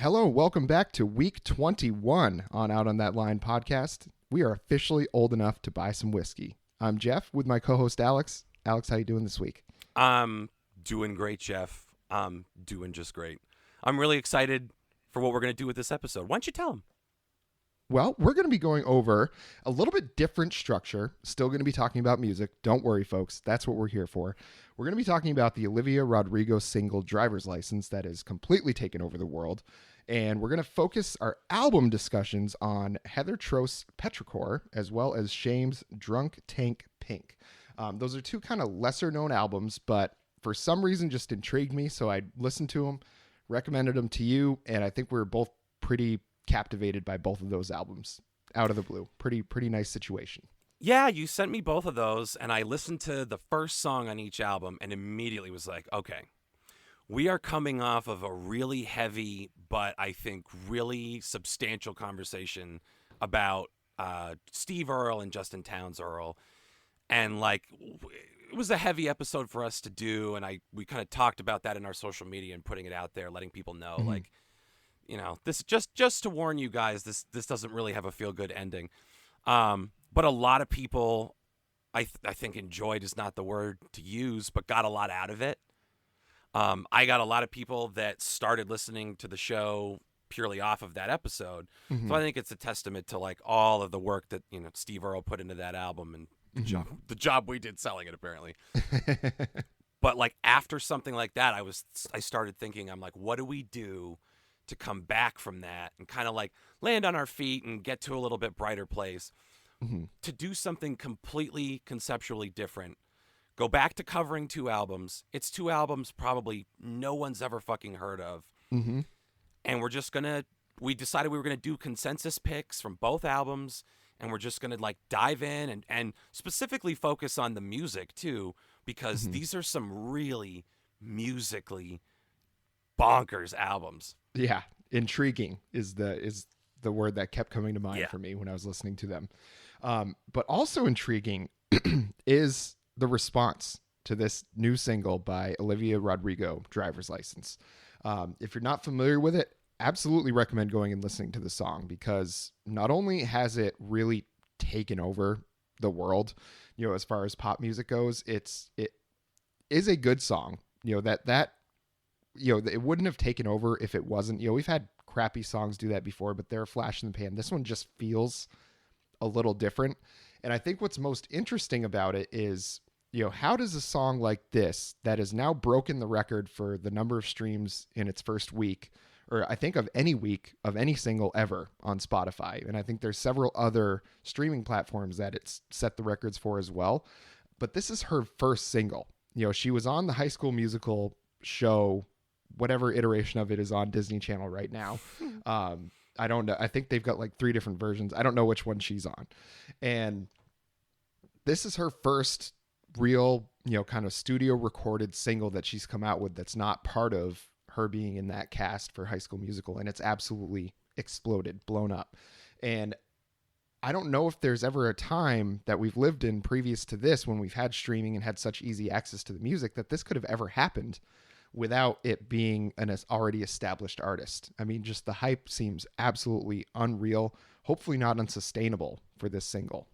Hello, welcome back to week 21 on Out on That Line podcast. We are officially old enough to buy some whiskey. I'm Jeff with my co-host Alex. Alex, how you doing this week? I'm doing great, Jeff. I'm doing just great. I'm really excited for what we're going to do with this episode. Why don't you tell them? Well, we're going to be going over a little bit different structure. Still going to be talking about music. Don't worry, folks. That's what we're here for. We're going to be talking about the Olivia Rodrigo single Driver's License that has completely taken over the world. And we're going to focus our album discussions on Heather Trost's Petrichor, as well as Shame's Drunk Tank Pink. Those are two kind of lesser known albums, but for some reason just intrigued me. So I listened to them, recommended them to you, and I think we were both pretty captivated by both of those albums out of the blue. Pretty nice situation. Yeah, you sent me both of those, and I listened to the first song on each album and immediately was like, okay, we are coming off of a really heavy, but I think really substantial conversation about Steve Earle and Justin Townes Earle. And like, it was a heavy episode for us to do. And we kind of talked about that in our social media and putting it out there, letting people know, like, you know, this just to warn you guys, this doesn't really have a feel good ending. But a lot of people, I think enjoyed is not the word to use, but got a lot out of it. I got a lot of people that started listening to the show purely off of that episode. Mm-hmm. So I think it's a testament to like all of the work that, you know, Steve Earle put into that album and the job we did selling it, apparently. But like after something like that, I started thinking, I'm like, what do we do to come back from that and kind of like land on our feet and get to a little bit brighter place, to do something completely conceptually different. Go back to covering two albums. It's two albums probably no one's ever fucking heard of. Mm-hmm. And we decided we were going to do consensus picks from both albums. And we're just going to like dive in and specifically focus on the music too, because these are some really musically bonkers albums. Yeah. Intriguing is the word that kept coming to mind for me when I was listening to them. But also intriguing is the response to this new single by Olivia Rodrigo, Driver's License. If you're not familiar with it, absolutely recommend going and listening to the song, because not only has it really taken over the world, you know, as far as pop music goes, it is a good song. You know, that you know, it wouldn't have taken over if it wasn't, you know, we've had crappy songs do that before, but they're a flash in the pan. This one just feels a little different. And I think what's most interesting about it is, you know, how does a song like this that has now broken the record for the number of streams in its first week, or I think of any week of any single ever on Spotify. And I think there's several other streaming platforms that it's set the records for as well. But this is her first single. You know, she was on the High School Musical show, whatever iteration of it is on Disney Channel right now. I don't know. I think they've got like 3 different versions. I don't know which one she's on. And this is her first real, you know, kind of studio recorded single that she's come out with that's not part of her being in that cast for High School Musical, and it's absolutely exploded, blown up. And I don't know if there's ever a time that we've lived in previous to this, when we've had streaming and had such easy access to the music, that this could have ever happened without it being an already established artist. I mean, just the hype seems absolutely unreal, hopefully not unsustainable for this single.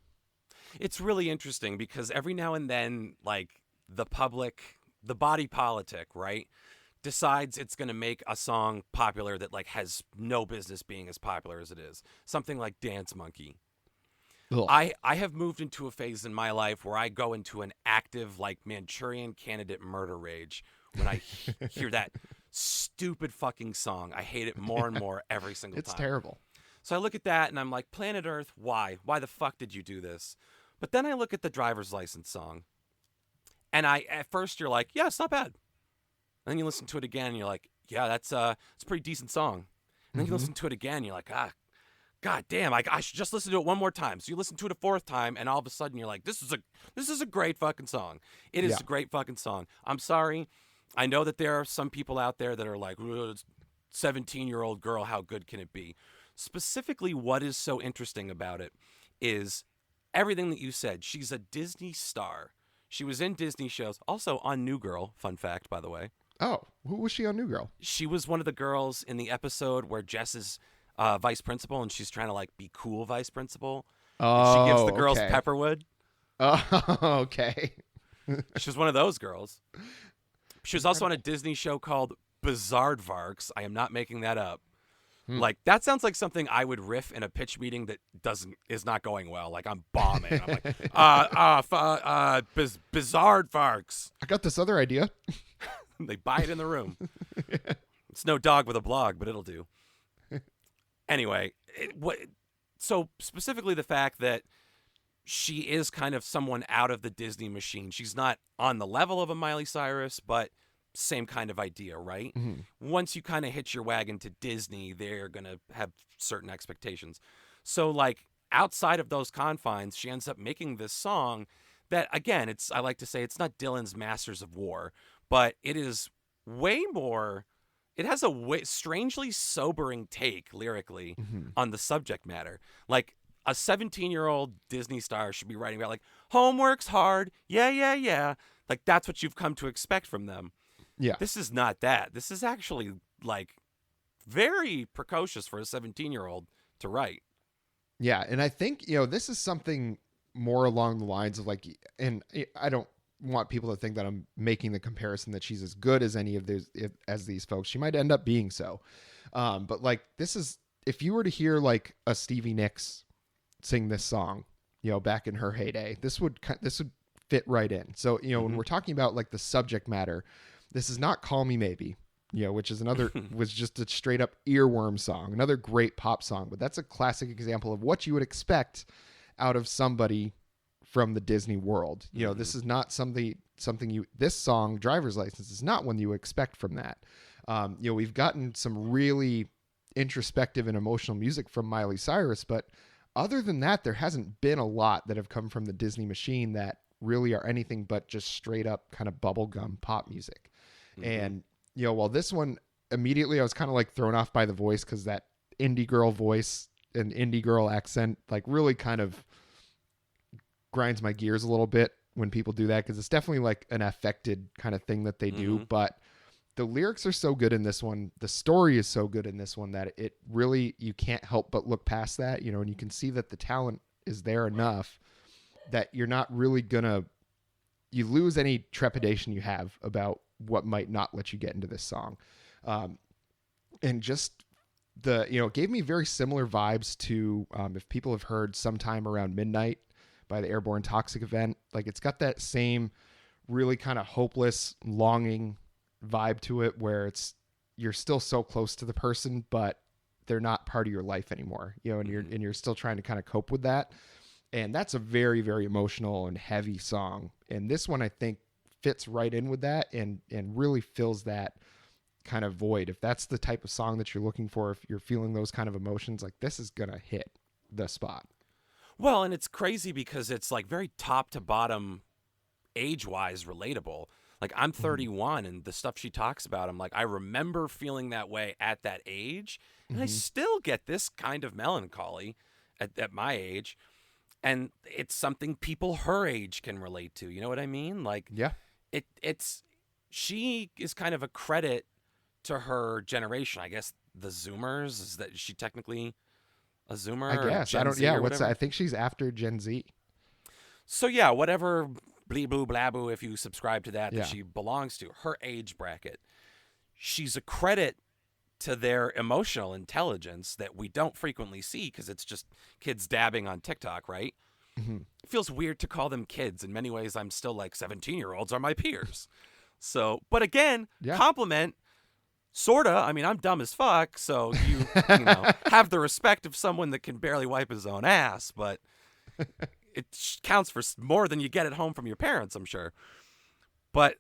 It's really interesting because every now and then, like, the public, the body politic, right, decides it's going to make a song popular that like has no business being as popular as it is. Something like Dance Monkey. Ugh. I have moved into a phase in my life where I go into an active, like, Manchurian Candidate murder rage when I hear that stupid fucking song. I hate it more and more every single time. It's terrible. So I look at that and I'm like, Planet Earth, why? Why the fuck did you do this? But then I look at the Driver's License song, and at first you're like, yeah, it's not bad. And then you listen to it again, and you're like, yeah, it's a pretty decent song. And then you listen to it again, and you're like, god damn, I should just listen to it one more time. So you listen to it a 4th time, and all of a sudden you're like, this is a great fucking song. It is a great fucking song. I'm sorry. I know that there are some people out there that are like, 17-year-old girl, how good can it be? Specifically, what is so interesting about it is everything that you said. She's a Disney star. She was in Disney shows, also on New Girl, fun fact, by the way. Oh, who was she on New Girl? She was one of the girls in the episode where Jess is vice principal and she's trying to like be cool vice principal. And she gives the Oh, girls okay. Pepperwood. Oh, okay. She was one of those girls. She was also on a Disney show called Bizarrevarks. I am not making that up. Like, that sounds like something I would riff in a pitch meeting that is not going well. Like, I'm bombing. I'm like, Bizarrevarks. I got this other idea. They buy it in the room. It's no dog with a blog, but it'll do. Anyway, so specifically the fact that she is kind of someone out of the Disney machine. She's not on the level of a Miley Cyrus, but same kind of idea, right? Mm-hmm. Once you kind of hitch your wagon to Disney, they're going to have certain expectations. So, like, outside of those confines, she ends up making this song that, again, I like to say it's not Dylan's Masters of War, but it is way more. It has a strangely sobering take lyrically on the subject matter. Like, a 17-year-old Disney star should be writing about, like, homework's hard. Yeah, yeah, yeah. Like, that's what you've come to expect from them. Yeah. This is not that. This is actually, like, very precocious for a 17-year-old to write. Yeah. And I think, this is something more along the lines of, like, and I don't want people to think that I'm making the comparison that she's as good as any of these folks. She might end up being so. But, like, this is, if you were to hear, like, a Stevie Nicks sing this song, back in her heyday, this would fit right in. So, when we're talking about, like, the subject matter, this is not Call Me Maybe, which is was just a straight up earworm song, another great pop song, but that's a classic example of what you would expect out of somebody from the Disney world. This is not this song, Driver's License, is not one you expect from that. We've gotten some really introspective and emotional music from Miley Cyrus, but other than that, there hasn't been a lot that have come from the Disney machine that really are anything but just straight up kind of bubblegum pop music. And, while this one, immediately I was kind of like thrown off by the voice, because that indie girl voice and indie girl accent, like, really kind of grinds my gears a little bit when people do that, because it's definitely like an affected kind of thing that they do. But the lyrics are so good in this one. The story is so good in this one that it really, you can't help but look past that, and you can see that the talent is there enough that you're not really you lose any trepidation you have about what might not let you get into this song. And just it gave me very similar vibes to, if people have heard Sometime Around Midnight by the Airborne Toxic event, like, it's got that same really kind of hopeless, longing vibe to it, where you're still so close to the person, but they're not part of your life anymore, and you're still trying to kind of cope with that. And that's a very, very emotional and heavy song. And this one, I think, fits right in with that and really fills that kind of void. If that's the type of song that you're looking for, if you're feeling those kind of emotions, like, this is going to hit the spot. Well, and it's crazy because it's, like, very top to bottom, age-wise relatable. Like, I'm 31, and the stuff she talks about, I'm like, I remember feeling that way at that age, and I still get this kind of melancholy at my age. And it's something people her age can relate to. You know what I mean? Like, yeah, she is kind of a credit to her generation. I guess the Zoomers, is she technically a Zoomer? I guess. I don't. Yeah. I think she's after Gen Z. So yeah, whatever blee boo blah boo, if you subscribe to that, Yeah. that she belongs to, her age bracket, she's a credit to their emotional intelligence that we don't frequently see because it's just kids dabbing on TikTok, right? It feels weird to call them kids. In many ways, I'm still like 17-year-olds are my peers. So, but again, compliment, sorta. I mean, I'm dumb as fuck, so you have the respect of someone that can barely wipe his own ass, but it counts for more than you get at home from your parents, I'm sure. But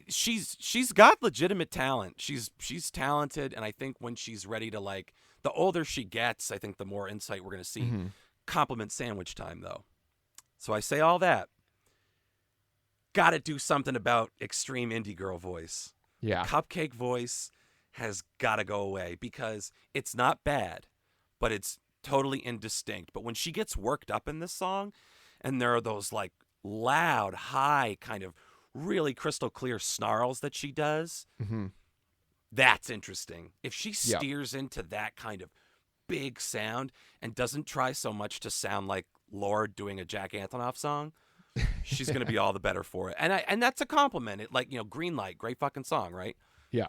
she's got legitimate talent. She's talented, and I think when she's ready to, like, the older she gets, I think the more insight we're going to see. Compliment sandwich time, though. So I say all that. Got to do something about extreme indie girl voice. Yeah. Cupcake voice has got to go away because it's not bad, but it's totally indistinct. But when she gets worked up in this song, and there are those, like, loud, high kind of really crystal clear snarls that she does, Mm-hmm. that's interesting. If she Yeah. steers into that kind of big sound and doesn't try so much to sound like Lord doing a Jack Antonoff song, she's going to be all the better for it. And that's a compliment. It, like, Green Light, great fucking song, right? Yeah.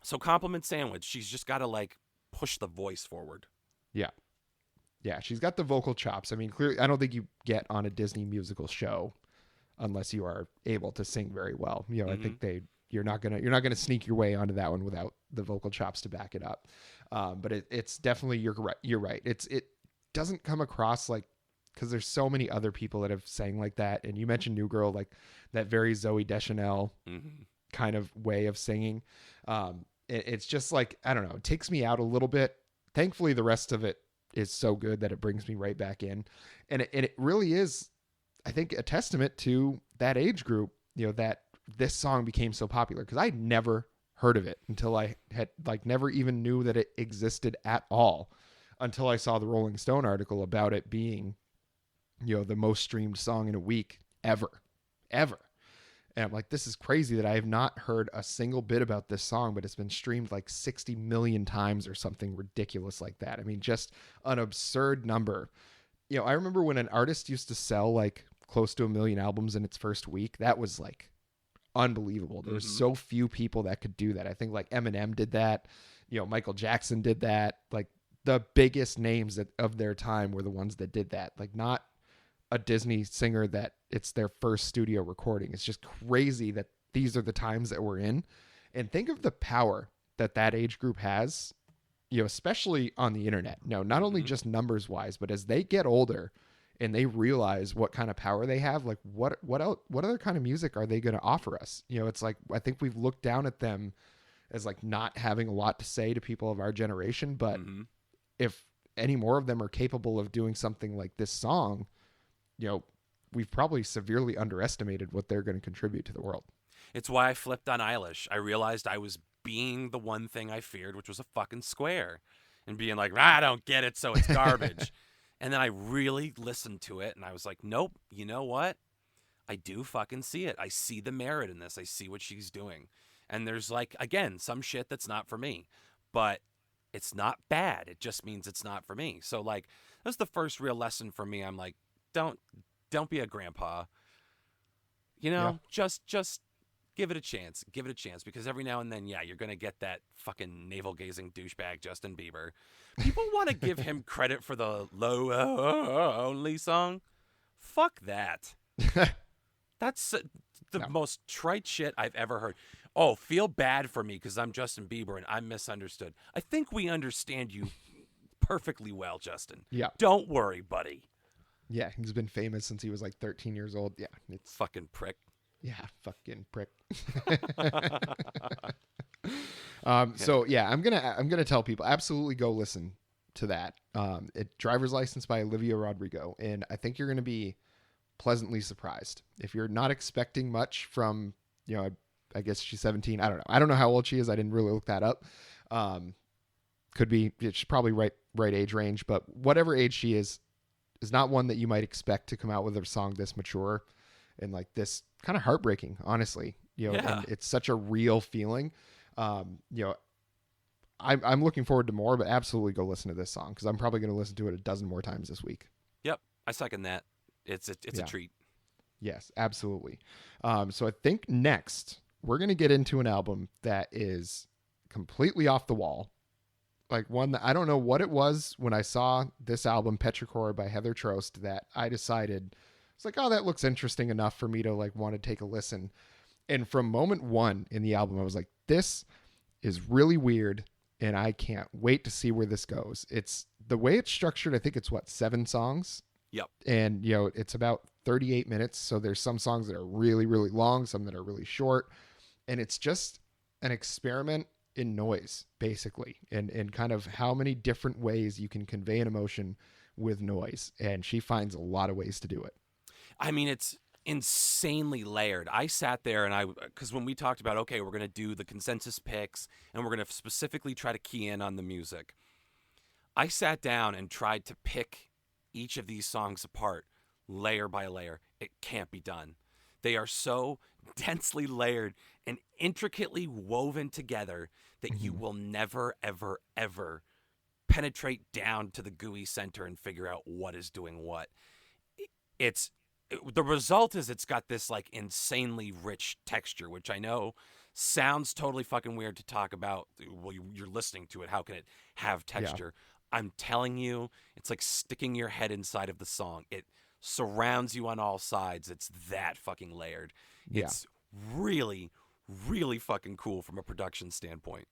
So compliment sandwich. She's just got to like push the voice forward. Yeah. Yeah. She's got the vocal chops. I mean, clearly, I don't think you get on a Disney musical show unless you are able to sing very well. I think you're not gonna sneak your way onto that one without the vocal chops to back it up. But it's definitely, you're right. It doesn't come across like, because there's so many other people that have sang like that, and you mentioned New Girl, like that very Zooey Deschanel kind of way of singing. It's just like, I don't know, it takes me out a little bit. Thankfully, the rest of it is so good that it brings me right back in, and it really is, I think, a testament to that age group, that this song became so popular, because I never heard of it until I had never even knew that it existed at all until I saw the Rolling Stone article about it being, the most streamed song in a week ever. And I'm like, this is crazy that I have not heard a single bit about this song, but it's been streamed like 60 million times or something ridiculous like that. I mean, just an absurd number. I remember when an artist used to sell like close to 1 million albums in its first week. That was like unbelievable. There were so few people that could do that. I think like Eminem did that. Michael Jackson did that. Like the biggest names of their time were the ones that did that. Like not a Disney singer that it's their first studio recording. It's just crazy that these are the times that we're in. And think of the power that age group has, especially on the internet. No, not only just numbers wise, but as they get older and they realize what kind of power they have, like what other kind of music are they going to offer us? It's like, I think we've looked down at them as like not having a lot to say to people of our generation. But if any more of them are capable of doing something like this song, we've probably severely underestimated what they're going to contribute to the world. It's why I flipped on Eilish. I realized I was being the one thing I feared, which was a fucking square, and being like, I don't get it, so it's garbage. And then I really listened to it, and I was like, nope, you know what? I do fucking see it. I see the merit in this. I see what she's doing. And there's like, again, some shit that's not for me, but it's not bad. It just means it's not for me. So like, that's the first real lesson for me. I'm like, don't be a grandpa. Just give it a chance. Give it a chance, because every now and then, you're going to get that fucking navel-gazing douchebag Justin Bieber. People want to give him credit for the low only song. Fuck that. That's the most trite shit I've ever heard. Oh, feel bad for me because I'm Justin Bieber and I'm misunderstood. I think we understand you perfectly well, Justin. Yeah. Don't worry, buddy. Yeah, he's been famous since he was like 13 years old. Yeah, it's fucking prick. Yeah, fucking prick. So yeah, I'm gonna tell people, absolutely go listen to that. Driver's License by Olivia Rodrigo, and I think you're gonna be pleasantly surprised if you're not expecting much from. I guess she's 17. I don't know how old she is. I didn't really look that up. Could be, it's probably right age range, but whatever age she is not one that you might expect to come out with a song this mature and like this kind of heartbreaking, honestly, and it's such a real feeling. I'm looking forward to more, but absolutely go listen to this song, because I'm probably going to listen to it a dozen more times this week. Yep. I second that. It's a treat. Yes, absolutely. So I think next we're going to get into an album that is completely off the wall. Like one that I don't know what it was when I saw this album, Petrichor by Heather Trost, that I decided it's like, oh, that looks interesting enough for me to like want to take a listen. And from moment one in the album, I was like, this is really weird, and I can't wait to see where this goes. It's the way it's structured. I think it's 7 songs. Yep. And it's about 38 minutes. So there's some songs that are really, really long, some that are really short. And it's just an experiment in noise, basically, and kind of how many different ways you can convey an emotion with noise. And she finds a lot of ways to do it. I mean, it's insanely layered. I sat there and because when we talked about, okay, we're going to do the consensus picks and we're going to specifically try to key in on the music, I sat down and tried to pick each of these songs apart layer by layer. It can't be done. They are so densely layered and intricately woven together that you will never, ever, ever penetrate down to the gooey center and figure out what is doing what. The result is it's got this like insanely rich texture, which I know sounds totally fucking weird to talk about. Well, you're listening to it. How can it have texture? Yeah. I'm telling you, it's like sticking your head inside of the song. It surrounds you on all sides. It's that fucking layered. Yeah. It's really, really fucking cool from a production standpoint.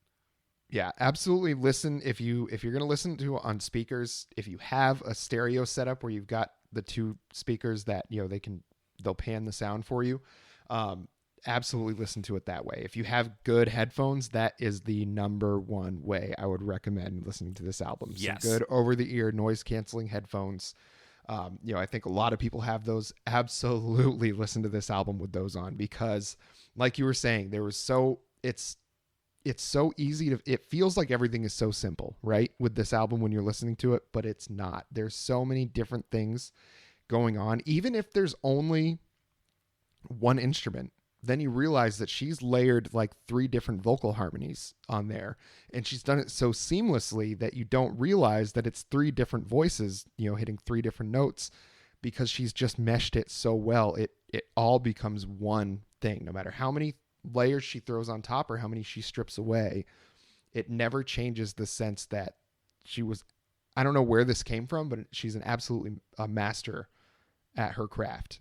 Yeah, absolutely. Listen, if you're going to listen to it on speakers, if you have a stereo setup where you've got the two speakers that, they'll pan the sound for you. Absolutely listen to it that way. If you have good headphones, that is the number one way I would recommend listening to this album. Yes. Some good over the ear noise canceling headphones. I think a lot of people have those. Absolutely listen to this album with those on, because like you were saying, it's so easy it feels like everything is so simple, right? With this album when you're listening to it, but it's not. There's so many different things going on. Even if there's only one instrument, then you realize that she's layered like 3 different vocal harmonies on there, and she's done it so seamlessly that you don't realize that it's 3 different voices, hitting 3 different notes, because she's just meshed it so well. It all becomes one thing, no matter how many layers she throws on top or how many she strips away. It never changes the sense that I don't know where this came from, but she's absolutely a master at her craft,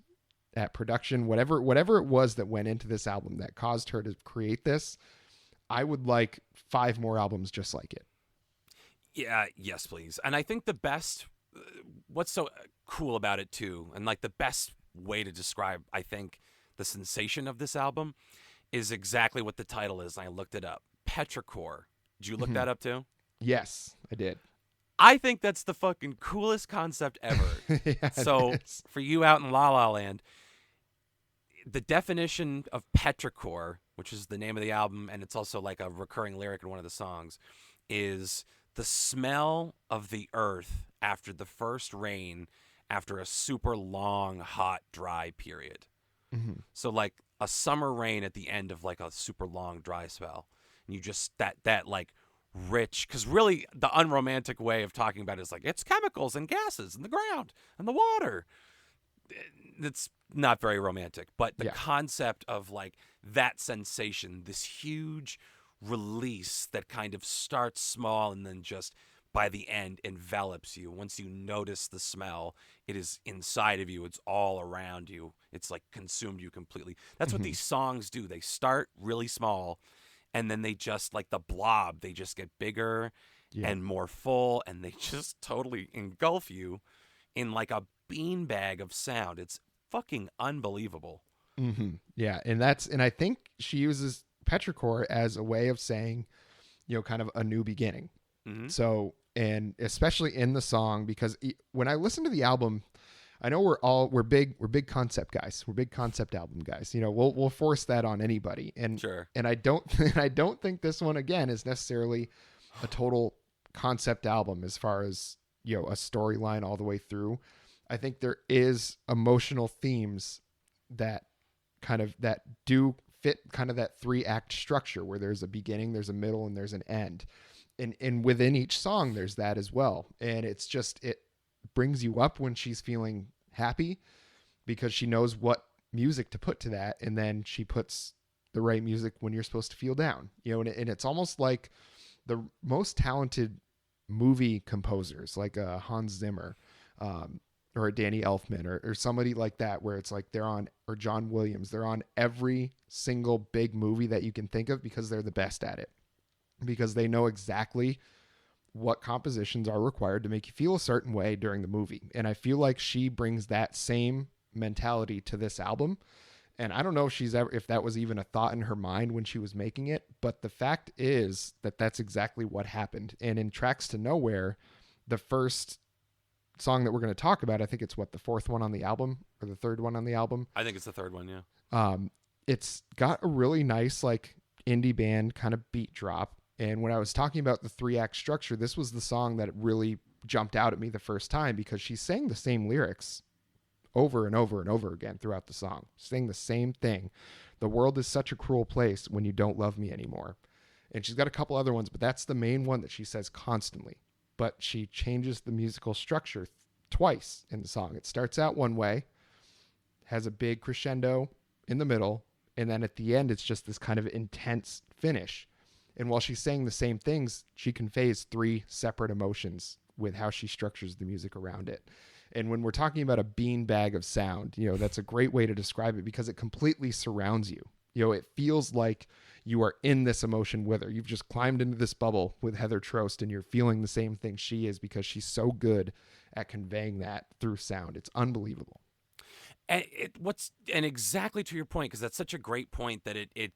at production, whatever it was that went into this album that caused her to create this. I would like 5 more albums just like it. Yeah, yes, please. And I think what's so cool about it too, and like the best way to describe, I think, the sensation of this album is exactly what the title is. And I looked it up. Petrichor. Did you look that up too? Yes, I did. I think that's the fucking coolest concept ever. Yeah, so for you out in La La Land, the definition of petrichor, which is the name of the album, and it's also like a recurring lyric in one of the songs, is the smell of the earth after the first rain, after a super long, hot, dry period. Mm-hmm. So like a summer rain at the end of like a super long, dry spell. And you just, that like rich, because really the unromantic way of talking about it is like, it's chemicals and gases in the ground and the water. It's not very romantic, but the concept of like that sensation, this huge release that kind of starts small and then just by the end envelops you. Once you notice the smell, it is inside of you. It's all around you. It's like consumed you completely. That's what these songs do. They start really small, and then they just, like the blob, they just get bigger and more full, and they just totally engulf you in like a beanbag of sound. It's fucking unbelievable. Mm-hmm. Yeah, and I think she uses Petrichor as a way of saying, kind of a new beginning. Mm-hmm. So, and especially in the song, because when I listen to the album, I know we're big concept guys. We're big concept album guys. We'll force that on anybody. And sure. And I don't think this one again is necessarily a total concept album as far as, a storyline all the way through. I think there is emotional themes that do fit kind of that 3-act structure where there's a beginning, there's a middle, and there's an end. And within each song, there's that as well. And it's just, it brings you up when she's feeling happy because she knows what music to put to that. And then she puts the right music when you're supposed to feel down, and it's almost like the most talented movie composers, like a Hans Zimmer, or a Danny Elfman or somebody like that, where it's like or John Williams, they're on every single big movie that you can think of because they're the best at it. Because they know exactly what compositions are required to make you feel a certain way during the movie. And I feel like she brings that same mentality to this album. And I don't know if that was even a thought in her mind when she was making it, but the fact is that that's exactly what happened. And in Tracks to Nowhere, the first song that we're going to talk about, I think it's the 4th one on the album or the 3rd one on the album. I think it's the 3rd one. Yeah. It's got a really nice, like indie band kind of beat drop. And when I was talking about the 3-act structure, this was the song that really jumped out at me the first time because she sang the same lyrics over and over and over again throughout the song, saying the same thing. The world is such a cruel place when you don't love me anymore. And she's got a couple other ones, but that's the main one that she says constantly. But she changes the musical structure twice in the song. It starts out one way, has a big crescendo in the middle, and then at the end, it's just this kind of intense finish. And while she's saying the same things, she conveys three separate emotions with how she structures the music around it. And when we're talking about a beanbag of sound, that's a great way to describe it because it completely surrounds you. It feels like you are in this emotion with her. You've just climbed into this bubble with Heather Trost and you're feeling the same thing she is because she's so good at conveying that through sound. It's unbelievable. And exactly to your point, because that's such a great point that it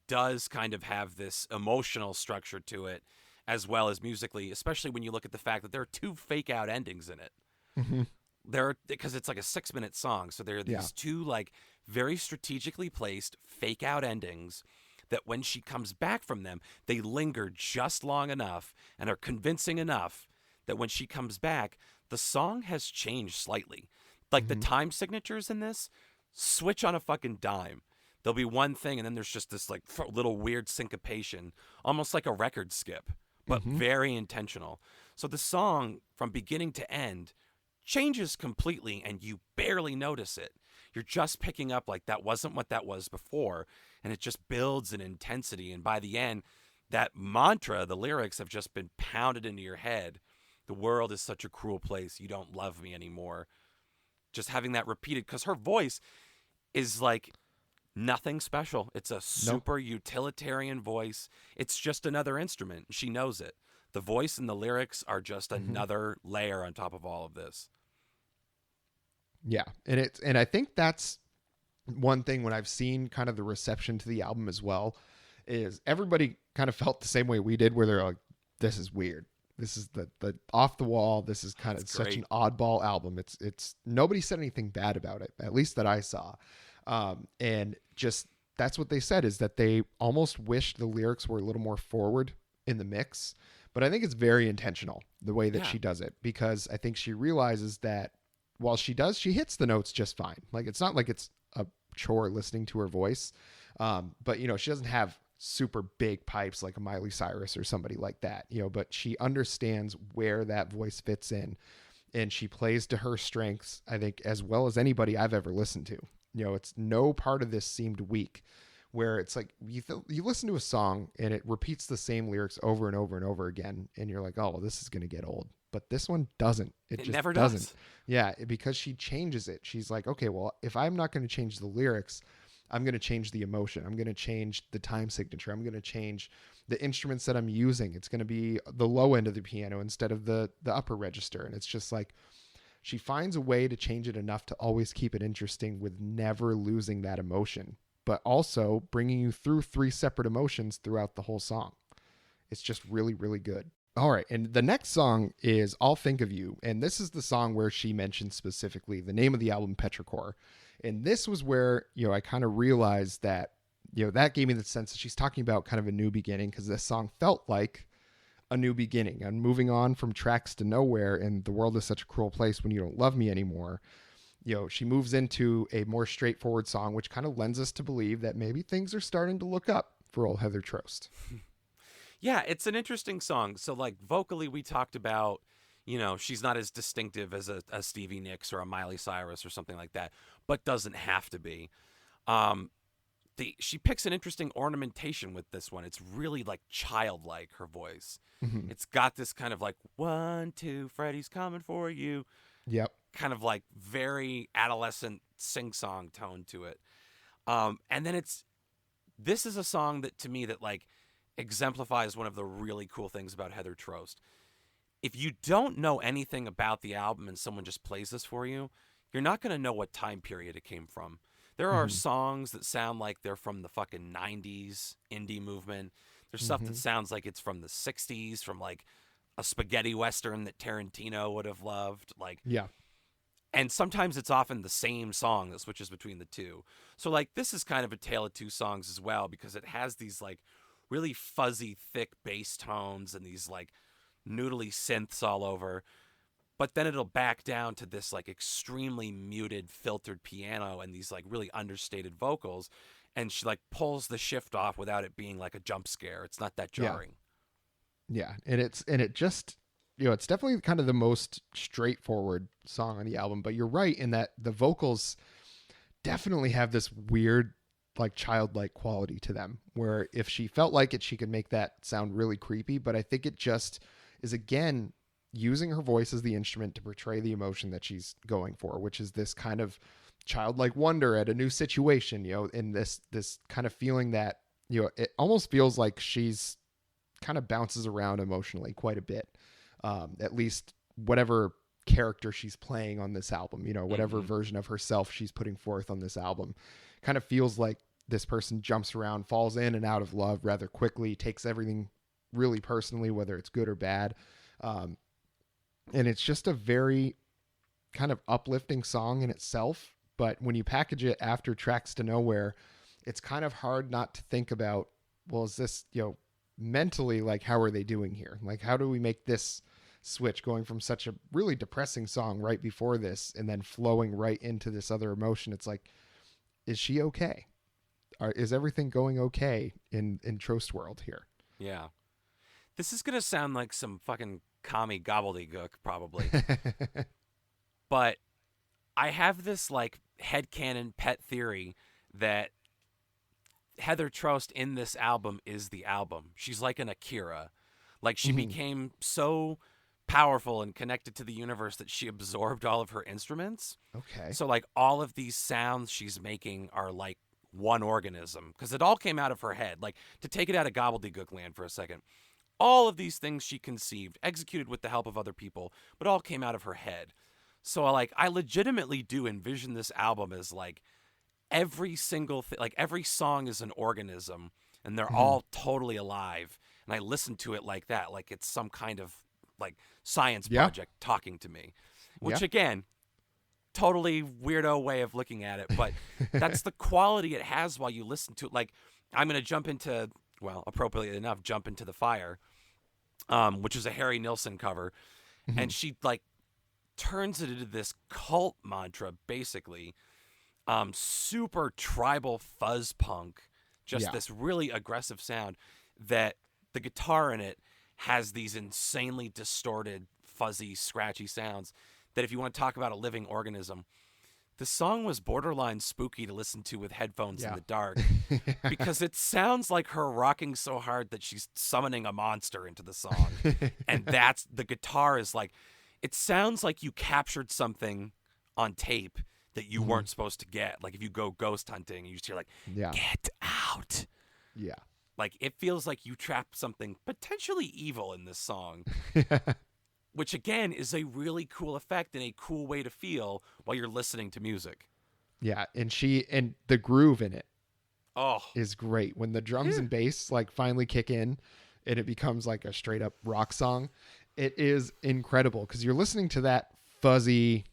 does kind of have this emotional structure to it as well as musically, especially when you look at the fact that there are two fake out endings in it. Mm-hmm. Because it's like a 6-minute song. So there are these two like very strategically placed fake out endings that when she comes back from them, they linger just long enough and are convincing enough that when she comes back, the song has changed slightly. Like the time signatures in this switch on a fucking dime. There'll be one thing and then there's just this like little weird syncopation, almost like a record skip, but very intentional. So the song from beginning to end changes completely and you barely notice it. You're just picking up like that wasn't what that was before, and it just builds in intensity, and by the end that mantra, the lyrics have just been pounded into your head. The world is such a cruel place, you don't love me anymore. Just having that repeated, because her voice is like nothing special. It's a super utilitarian voice. It's just another instrument. She knows it. The voice and the lyrics are just another layer on top of all of this. Yeah. And I think that's one thing when I've seen kind of the reception to the album as well, is everybody kind of felt the same way we did, where they're like, this is weird. This is the off the wall. This is kind of such an oddball album. It's nobody said anything bad about it, at least that I saw. And just, that's what they said, is that they almost wished the lyrics were a little more forward in the mix. But I think it's very intentional the way that she does it, because I think she realizes that while she hits the notes just fine. Like, it's not like it's a chore listening to her voice. But she doesn't have super big pipes like a Miley Cyrus or somebody like that, but she understands where that voice fits in, and she plays to her strengths, I think, as well as anybody I've ever listened to. It's no part of this seemed weak, where it's like you listen to a song and it repeats the same lyrics over and over and over again, and you're like, oh, well, this is going to get old. But this one doesn't. It just never doesn't. does. Yeah, because she changes it. She's like, okay, well, if I'm not going to change the lyrics, I'm going to change the emotion. I'm going to change the time signature. I'm going to change the instruments that I'm using. It's going to be the low end of the piano instead of the upper register. And it's just like, she finds a way to change it enough to always keep it interesting with never losing that emotion, but also bringing you through three separate emotions throughout the whole song. It's just really, really good. All right. And the next song is I'll Think of You. And this is the song where she mentioned specifically the name of the album, Petrichor. And this was where, I kind of realized that, that gave me the sense that she's talking about kind of a new beginning, because this song felt like a new beginning. I'm moving on from tracks to nowhere, and the world is such a cruel place when you don't love me anymore. She moves into a more straightforward song, which kind of lends us to believe that maybe things are starting to look up for old Heather Trost. Yeah, it's an interesting song. So like vocally, we talked about, she's not as distinctive as a Stevie Nicks or a Miley Cyrus or something like that, but doesn't have to be. She picks an interesting ornamentation with this one. It's really like childlike, her voice. Mm-hmm. It's got this kind of like 1, 2, Freddy's coming for you. Yep. Kind of like very adolescent sing-song tone to it. And then this is a song that to me that like exemplifies one of the really cool things about Heather Trost. If you don't know anything about the album and someone just plays this for you, you're not going to know what time period it came from. There are songs that sound like they're from the fucking 90s indie movement. There's stuff that sounds like it's from the 60s, from like a spaghetti western that Tarantino would have loved. Like, yeah. And sometimes it's often the same song that switches between the two. So like this is kind of a tale of two songs as well, because it has these like really fuzzy, thick bass tones and these like noodly synths all over. but then it'll back down to this like extremely muted filtered piano and these like really understated vocals, and she like pulls the shift off without it being like a jump scare. It's not that jarring. Yeah. And it just, it's definitely kind of the most straightforward song on the album, but you're right in that the vocals definitely have this weird, like childlike quality to them, where if she felt like it, she could make that sound really creepy. But I think it just is, again, using her voice as the instrument to portray the emotion that she's going for, which is this kind of childlike wonder at a new situation, in this kind of feeling that, it almost feels like she's kind of bounces around emotionally quite a bit. At least whatever character she's playing on this album, whatever version of herself she's putting forth on this album, kind of feels like this person jumps around, falls in and out of love rather quickly, takes everything really personally, whether it's good or bad. And it's just a very kind of uplifting song in itself. But when you package it after Tracks to Nowhere, it's kind of hard not to think about, well, is this, mentally, like, how are they doing here? Like, how do we make this switch going from such a really depressing song right before this and then flowing right into this other emotion? It's like, is she okay? Is everything going okay in Trost world here? Yeah. This is going to sound like some fucking commie gobbledygook probably. But I have this like headcanon pet theory that Heather Trost in this album is the album. She's like an Akira. Like she became so powerful and connected to the universe that she absorbed all of her instruments. Okay. So like all of these sounds she's making are like one organism because it all came out of her head. Like to take it out of gobbledygook land for a second, all of these things she conceived, executed with the help of other people, but all came out of her head. So like I legitimately do envision this album as like every single thing, like every song is an organism and they're all totally alive. And I listen to it like that, like it's some kind of like science project talking to me, which again, totally weirdo way of looking at it. But that's the quality it has while you listen to it. Like I'm going to jump into, well, appropriately enough, Jump Into the Fire, which is a Harry Nilsson cover. And she like turns it into this cult mantra, basically. Super tribal fuzz punk, just this really aggressive sound that the guitar in it has these insanely distorted, fuzzy, scratchy sounds that if you want to talk about a living organism, the song was borderline spooky to listen to with headphones in the dark because it sounds like her rocking so hard that she's summoning a monster into the song. And that's the guitar is like, it sounds like you captured something on tape that you weren't supposed to get. Like if you go ghost hunting, you just hear like, get out. Yeah. Like it feels like you trapped something potentially evil in this song, which again is a really cool effect and a cool way to feel while you're listening to music. Yeah. And the groove in it Oh, is great. When the drums and bass like finally kick in and it becomes like a straight up rock song, it is incredible because you're listening to that fuzzy,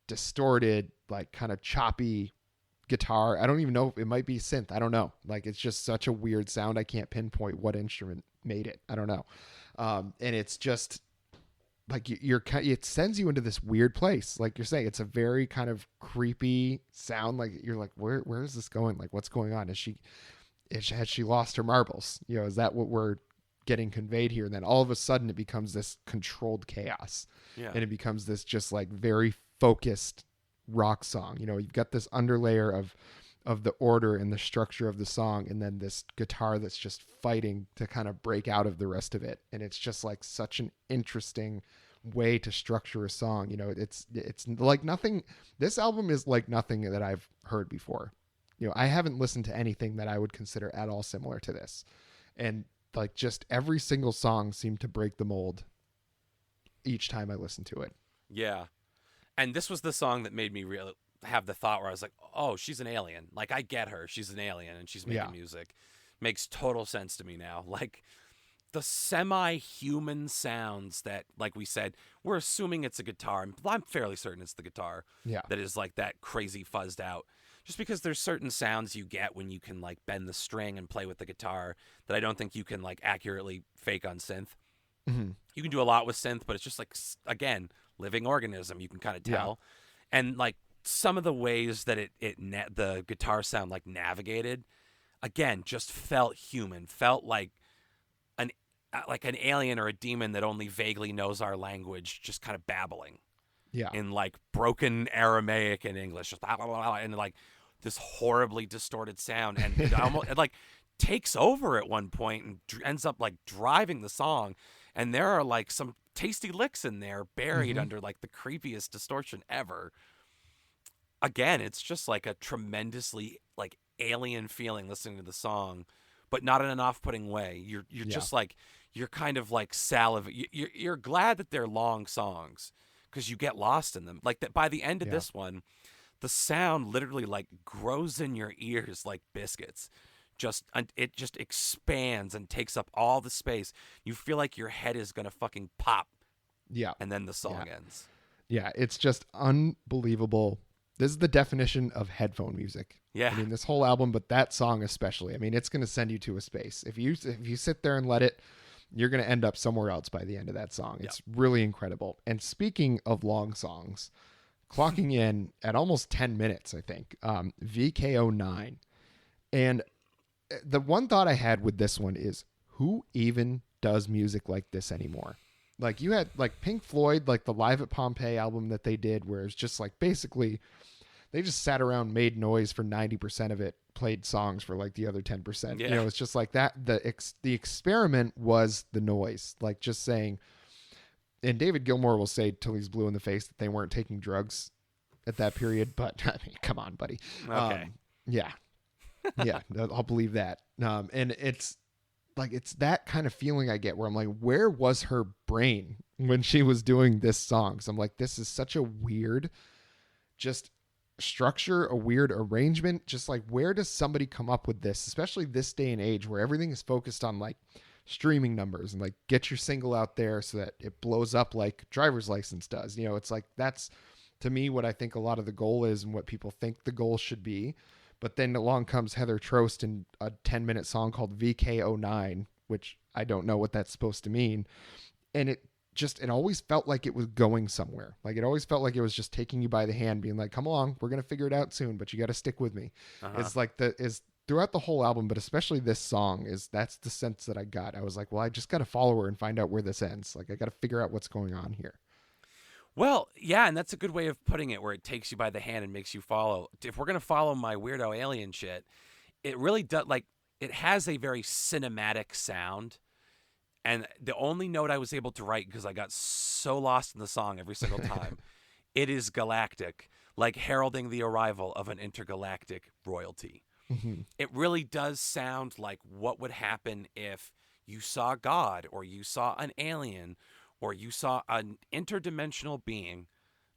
distorted, like kind of choppy guitar. I don't even know if it might be synth. I don't know. Like it's just such a weird sound. I can't pinpoint what instrument made it. I don't know. And it's just like it sends you into this weird place. Like you're saying, it's a very kind of creepy sound. Like you're like, where is this going? Like what's going on? Has she lost her marbles? Is that what we're getting conveyed here? And then all of a sudden it becomes this controlled chaos. yeah. And it becomes this just like very focused rock song. You've got this underlayer of the order and the structure of the song, and then this guitar that's just fighting to kind of break out of the rest of it. And it's just like such an interesting way to structure a song. It's like nothing. This album is like nothing that I've heard before. I haven't listened to anything that I would consider at all similar to this. And like just every single song seemed to break the mold each time I listened to it. Yeah. And this was the song that made me really have the thought where I was like, oh, she's an alien. Like, I get her. She's an alien and she's making music. Makes total sense to me now. Like, the semi-human sounds that, like we said, we're assuming it's a guitar. I'm fairly certain it's the guitar that is, like, that crazy fuzzed out. Just because there's certain sounds you get when you can, like, bend the string and play with the guitar that I don't think you can, like, accurately fake on synth. You can do a lot with synth, but it's just, like, again, living organism. You can kind of tell. And like some of the ways that the guitar sound like navigated, again, just felt human, felt like an alien or a demon that only vaguely knows our language, just kind of babbling. Yeah. In like broken Aramaic and English, just blah, blah, blah, and like this horribly distorted sound, and it like takes over at one point and ends up like driving the song. And there are like some tasty licks in there buried under like the creepiest distortion ever. Again, it's just like a tremendously like alien feeling listening to the song, but not in an off-putting way. You're just like, you're kind of like you're glad that they're long songs, because you get lost in them. Like that by the end of this one, the sound literally like grows in your ears like biscuits. It just expands and takes up all the space. You feel like your head is gonna fucking pop. Yeah. And then the song ends. Yeah, it's just unbelievable. This is the definition of headphone music. Yeah. I mean, this whole album, but that song especially. I mean, it's gonna send you to a space. If you sit there and let it, you're going to end up somewhere else by the end of that song. It's really incredible. And speaking of long songs, clocking in at almost 10 minutes, I think, VK09. And the one thought I had with this one is, who even does music like this anymore? Like you had like Pink Floyd, like the Live at Pompeii album that they did, where it's just like basically they just sat around, made noise for 90% of it, played songs for like the other 10%. Yeah. You know, it's just like that. The experiment was the noise, like just saying, and David Gilmour will say till he's blue in the face that they weren't taking drugs at that period, but I mean, come on, buddy. Okay. Yeah, I'll believe that. And it's like, it's that kind of feeling I get where I'm like, where was her brain when she was doing this song? So I'm like, this is such a weird, just structure, a weird arrangement. Just like, where does somebody come up with this, especially this day and age where everything is focused on like streaming numbers and like get your single out there so that it blows up like Driver's License does. You know, it's like, that's to me what I think a lot of the goal is and what people think the goal should be. But then along comes Heather Trost in a 10-minute song called VK09, which I don't know what that's supposed to mean. And it always felt like it was going somewhere. Like it always felt like it was just taking you by the hand, being like, come along, we're going to figure it out soon, but you got to stick with me. It's like is throughout the whole album, but especially this song that's the sense that I got. I was like, well, I just got to follow her and find out where this ends. Like I got to figure out what's going on here. Well, yeah, and that's a good way of putting it, where it takes you by the hand and makes you follow. If we're going to follow my weirdo alien shit, it really does, like, it has a very cinematic sound. And the only note I was able to write, because I got so lost in the song every single time, it is galactic, like heralding the arrival of an intergalactic royalty. Mm-hmm. It really does sound like what would happen if you saw God, or you saw an alien, or you saw an interdimensional being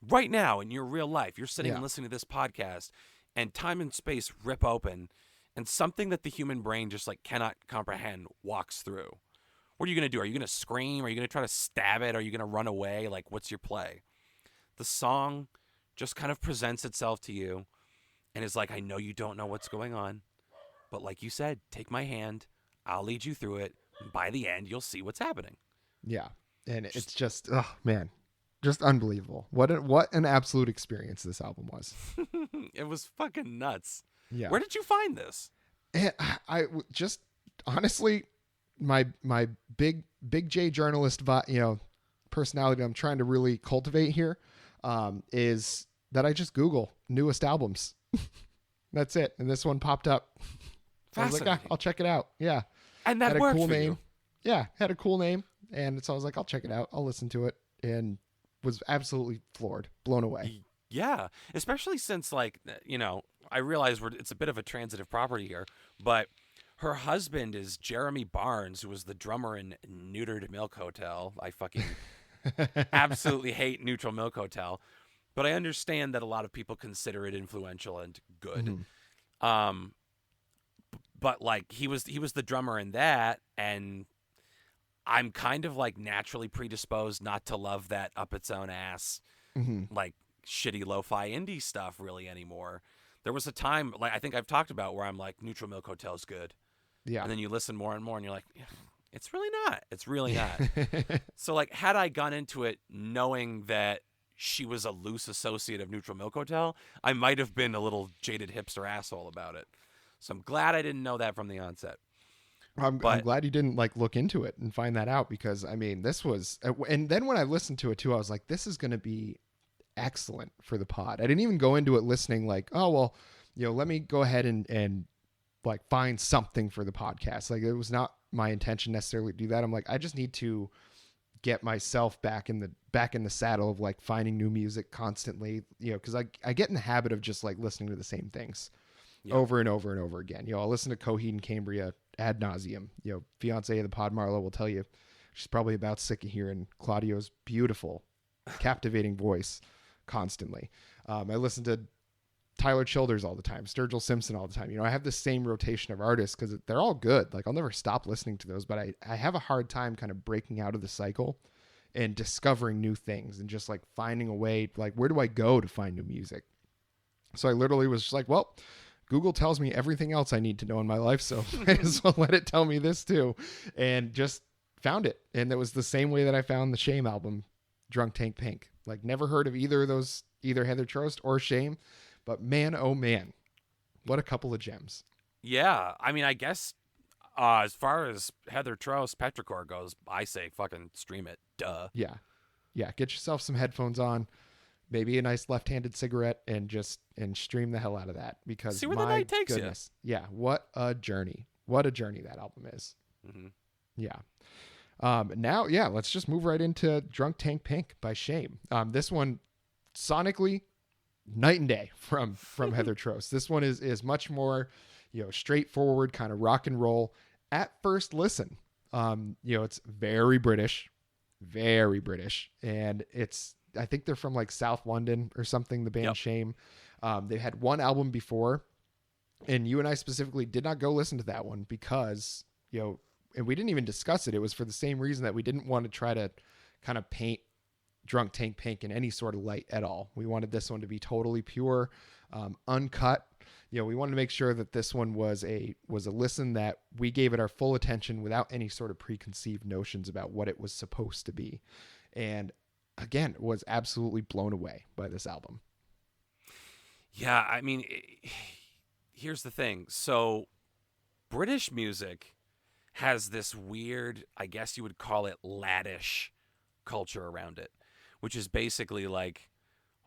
right now in your real life. You're sitting and listening to this podcast, and time and space rip open, and something that the human brain just like cannot comprehend walks through. What are you going to do? Are you going to scream? Are you going to try to stab it? Are you going to run away? Like, what's your play? The song just kind of presents itself to you and is like, I know you don't know what's going on, but like you said, take my hand. I'll lead you through it. And by the end, you'll see what's happening. Yeah. And it's just, oh man, just unbelievable. What an absolute experience this album was. It was fucking nuts. Yeah. Where did you find this? And I just honestly, my big J journalist, personality I'm trying to really cultivate here, is that I just Google newest albums. That's it. And this one popped up. So I was like, I'll check it out. Yeah. And that had a worked cool for name. you. Yeah. Had a cool name. And so I was like, I'll check it out. I'll listen to it. And was absolutely floored, blown away. Yeah. Especially since, like, I realize it's a bit of a transitive property here, but her husband is Jeremy Barnes, who was the drummer in Neutered Milk Hotel. I fucking absolutely hate Neutral Milk Hotel, but I understand that a lot of people consider it influential and good. Mm-hmm. But like he was the drummer in that, and I'm kind of like naturally predisposed not to love that up its own ass, like shitty lo-fi indie stuff really anymore. There was a time, like I think I've talked about, where I'm like, Neutral Milk Hotel's good. Yeah. And then you listen more and more and you're like, it's really not. It's really not. So like, had I gone into it knowing that she was a loose associate of Neutral Milk Hotel, I might have been a little jaded hipster asshole about it. So I'm glad I didn't know that from the onset. I'm But glad you didn't like look into it and find that out, because I mean, this was, and then when I listened to it too, I was like, this is going to be excellent for the pod. I didn't even go into it listening like, oh, well, let me go ahead and like find something for the podcast. Like, it was not my intention necessarily to do that. I'm like, I just need to get myself back in the saddle of like finding new music constantly, because I get in the habit of just like listening to the same things over and over and over again. I'll listen to Coheed and Cambria ad nauseum. Fiance of the pod, Marlo, will tell you she's probably about sick of hearing Claudio's beautiful, captivating voice constantly. I listen to Tyler Childers all the time, Sturgill Simpson all the time. I have the same rotation of artists because they're all good. Like, I'll never stop listening to those, but I have a hard time kind of breaking out of the cycle and discovering new things and just like finding a way, like, where do I go to find new music? So I literally was just like, well, Google tells me everything else I need to know in my life, so might as well let it tell me this too. And just found it. And it was the same way that I found the Shame album, Drunk Tank Pink. Like, never heard of either of those, either Heather Trost or Shame, but man, oh man, what a couple of gems. Yeah, I mean, I guess as far as Heather Trost, Petrichor goes, I say fucking stream it. Duh. Yeah. Get yourself some headphones on, maybe a nice left-handed cigarette, and stream the hell out of that, because see where the night takes goodness, yeah, what a journey that album is. Mm-hmm. Yeah. Now, let's just move right into Drunk Tank Pink by Shame. This one, sonically, night and day from Heather Trost. This one is much more, straightforward, kind of rock and roll at first listen. It's very British, and I think they're from like South London or something, the band Shame. They had one album before, and you and I specifically did not go listen to that one because, and we didn't even discuss it. It was for the same reason that we didn't want to try to kind of paint Drunk Tank Pink in any sort of light at all. We wanted this one to be totally pure, uncut. We wanted to make sure that this one was a listen that we gave it our full attention without any sort of preconceived notions about what it was supposed to be. And again, was absolutely blown away by this album. Yeah, I mean, here's the thing. So British music has this weird, I guess you would call it laddish culture around it, which is basically like,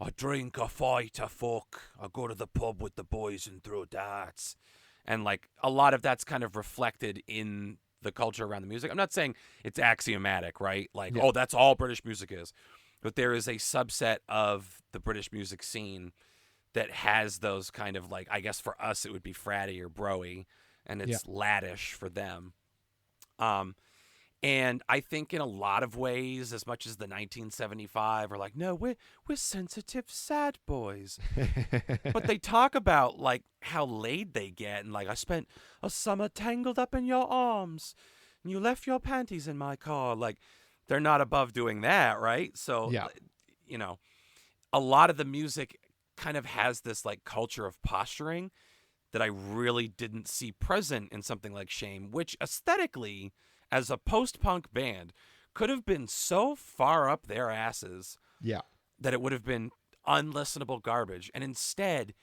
I drink, I fight, I fuck, I go to the pub with the boys and throw darts. And like a lot of that's kind of reflected in the culture around the music. I'm not saying it's axiomatic, right? Like, oh, that's all British music is. But there is a subset of the British music scene that has those kind of like, I guess for us it would be fratty or broy, and it's laddish for them. And I think in a lot of ways, as much as the 1975 are like, no, we're sensitive, sad boys. But they talk about like how laid they get, and like, I spent a summer tangled up in your arms, and you left your panties in my car. Like, they're not above doing that, right? So, a lot of the music kind of has this like culture of posturing that I really didn't see present in something like Shame, which aesthetically, as a post-punk band, could have been so far up their asses that it would have been unlistenable garbage. And instead,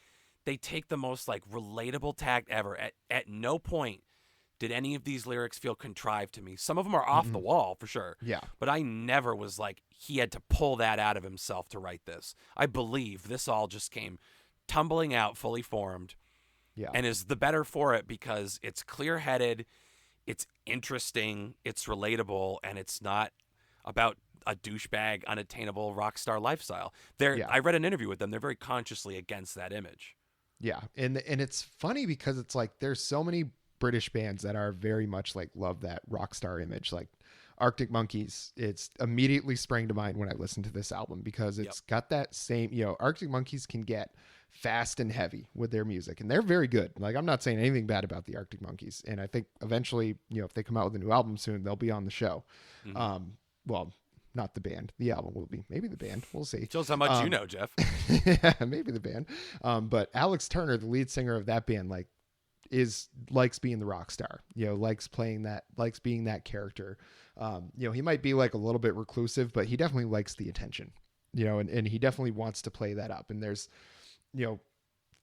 they take the most like relatable tact ever. At no point did any of these lyrics feel contrived to me. Some of them are off the wall for sure. Yeah. But I never was like, he had to pull that out of himself to write this. I believe this all just came tumbling out fully formed. Yeah. And is the better for it because it's clear-headed, it's interesting, it's relatable, and it's not about a douchebag, unattainable rock star lifestyle. I read an interview with them. They're very consciously against that image. Yeah. And it's funny because it's like there's so many British bands that are very much like love that rock star image. Like Arctic Monkeys, it's immediately sprang to mind when I listened to this album because it's got that same, Arctic Monkeys can get fast and heavy with their music, and they're very good. Like, I'm not saying anything bad about the Arctic Monkeys, and I think eventually, if they come out with a new album soon, they'll be on the show. Well, not the band, the album will be, maybe the band, we'll see. Shows how much you know, Geoff. Yeah, maybe the band. But Alex Turner, the lead singer of that band, like, likes being the rock star, likes being that character. He might be like a little bit reclusive, but he definitely likes the attention. and he definitely wants to play that up. And there's,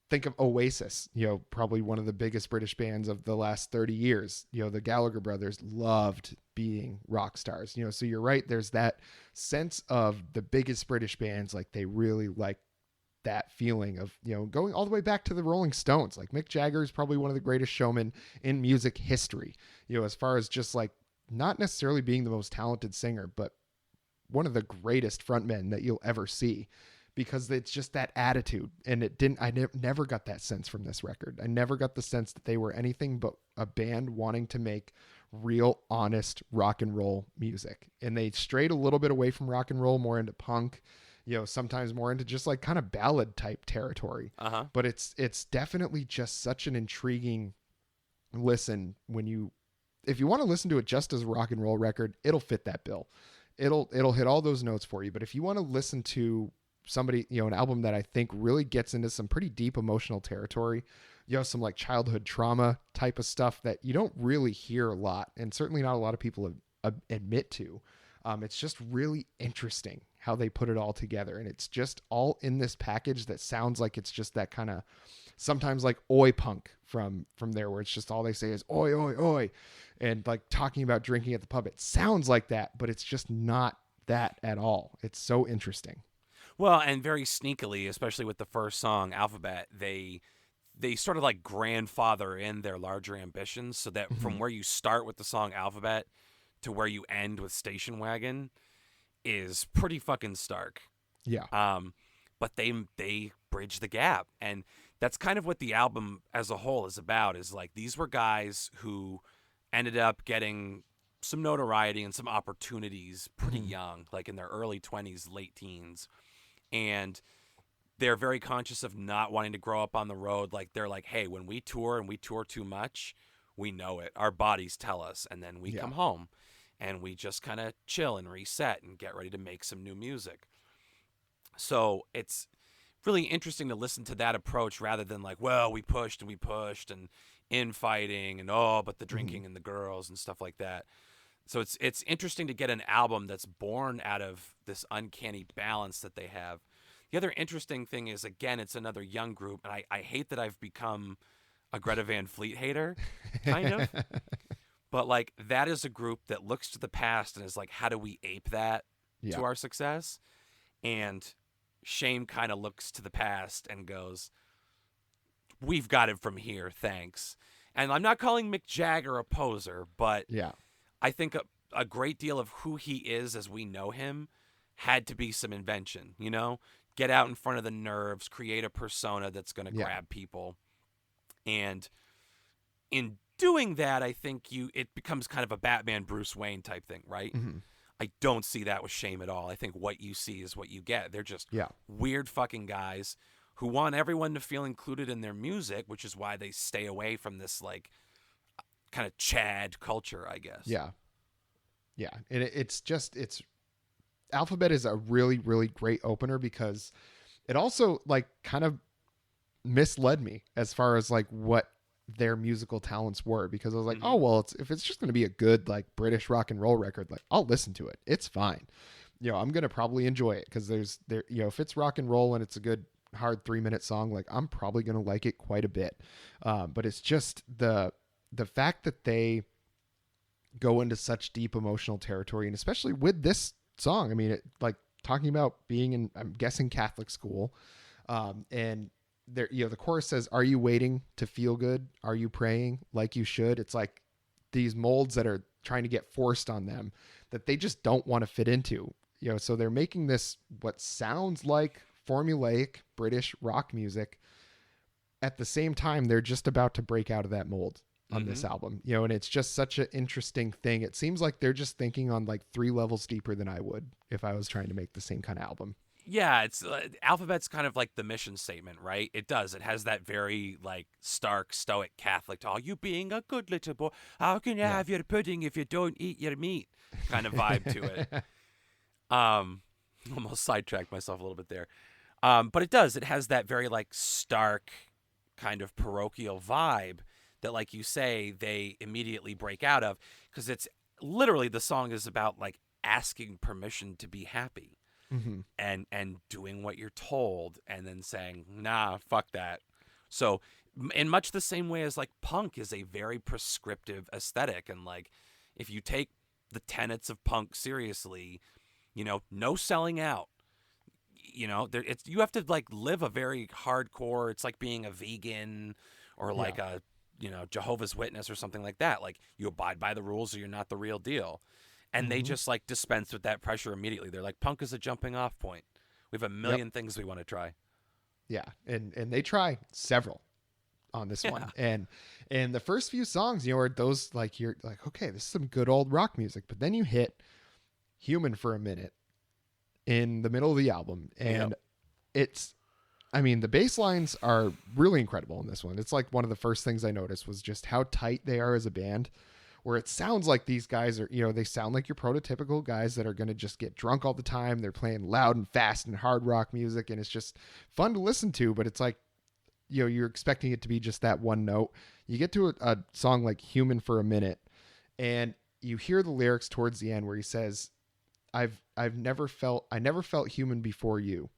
think of Oasis, probably one of the biggest British bands of the last 30 years. The Gallagher brothers loved being rock stars, so you're right. There's that sense of the biggest British bands. Like they really like that feeling of, going all the way back to the Rolling Stones. Like Mick Jagger is probably one of the greatest showmen in music history, as far as just like not necessarily being the most talented singer, but one of the greatest frontmen that you'll ever see, because it's just that attitude. And never got that sense from this record. I never got the sense that they were anything but a band wanting to make real, honest rock and roll music. And they strayed a little bit away from rock and roll, more into punk, sometimes more into just like kind of ballad type territory. But it's definitely just such an intriguing listen. If you want to listen to it just as a rock and roll record, it'll fit that bill. It'll hit all those notes for you. But if you want to listen to somebody, an album that I think really gets into some pretty deep emotional territory, some like childhood trauma type of stuff that you don't really hear a lot, and certainly not a lot of people admit to. It's just really interesting how they put it all together. And it's just all in this package that sounds like it's just that kind of, sometimes like oi punk from there, where it's just all they say is oi, oi, oi. And like talking about drinking at the pub, it sounds like that, but it's just not that at all. It's so interesting. Well, and very sneakily, especially with the first song, Alphabet, they sort of like grandfather in their larger ambitions, so that from where you start with the song Alphabet to where you end with Station Wagon is pretty fucking stark. Yeah. But they bridge the gap, and that's kind of what the album as a whole is about. Is like these were guys who ended up getting some notoriety and some opportunities pretty young, like in their early 20s, late teens. And they're very conscious of not wanting to grow up on the road. Like they're like, hey, when we tour and we tour too much, we know it. Our bodies tell us. And then we come home and we just kind of chill and reset and get ready to make some new music. So it's really interesting to listen to that approach rather than like, well, we pushed and infighting and but the drinking and the girls and stuff like that. So it's interesting to get an album that's born out of this uncanny balance that they have. The other interesting thing is, again, it's another young group, and I hate that I've become a Greta Van Fleet hater, kind of. But like that is a group that looks to the past and is like, how do we ape that to our success? And Shame kind of looks to the past and goes, we've got it from here, thanks. And I'm not calling Mick Jagger a poser, but I think a great deal of who he is as we know him had to be some invention, get out in front of the nerves, create a persona that's going to grab people. And in doing that, I think it becomes kind of a Batman Bruce Wayne type thing, right? I don't see that with Shame at all. I think what you see is what you get. They're just weird fucking guys who want everyone to feel included in their music, which is why they stay away from this like kind of Chad culture, I guess. Yeah. And it's Alphabet is a really, really great opener because it also like kind of misled me as far as like what their musical talents were, because I was like, oh, well, if it's just going to be a good like British rock and roll record, like I'll listen to it. It's fine. I'm going to probably enjoy it because if it's rock and roll and it's a good hard 3-minute song, like I'm probably going to like it quite a bit. But it's just the fact that they go into such deep emotional territory, and especially with this song, I mean, it like talking about being in, I'm guessing, Catholic school. And there, the chorus says, are you waiting to feel good? Are you praying like you should? It's like these molds that are trying to get forced on them that they just don't want to fit into, so they're making this, what sounds like formulaic British rock music. At the same time, they're just about to break out of that mold on this album, and it's just such an interesting thing. It seems like they're just thinking on like 3 levels deeper than I would if I was trying to make the same kind of album. Yeah, it's Alphabet's kind of like the mission statement, right? It has that very like stark, stoic Catholic, oh, you being a good little boy, how can you have your pudding if you don't eat your meat kind of vibe to it. Almost sidetracked myself a little bit there. But it has that very like stark kind of parochial vibe that, like you say, they immediately break out of, because it's literally, the song is about like asking permission to be happy. Mm-hmm. and doing what you're told and then saying, nah, fuck that. So in much the same way as like punk is a very prescriptive aesthetic, and like if you take the tenets of punk seriously, no selling out. You have to like live a very hardcore. It's like being a vegan or like a Jehovah's Witness or something like that. Like you abide by the rules or you're not the real deal. And they just like dispense with that pressure immediately. They're like, punk is a jumping off point. We have a million things we want to try. Yeah, and they try several on this one, and the first few songs, are those like you're like, okay, this is some good old rock music, but then you hit Human for a minute in the middle of the album, and it's, I mean, the bass lines are really incredible in this one. It's like one of the first things I noticed was just how tight they are as a band, where it sounds like these guys are, they sound like your prototypical guys that are going to just get drunk all the time. They're playing loud and fast and hard rock music, and it's just fun to listen to, but it's like, you're expecting it to be just that one note. You get to a song like Human for a minute, and you hear the lyrics towards the end where he says, I never felt human before you.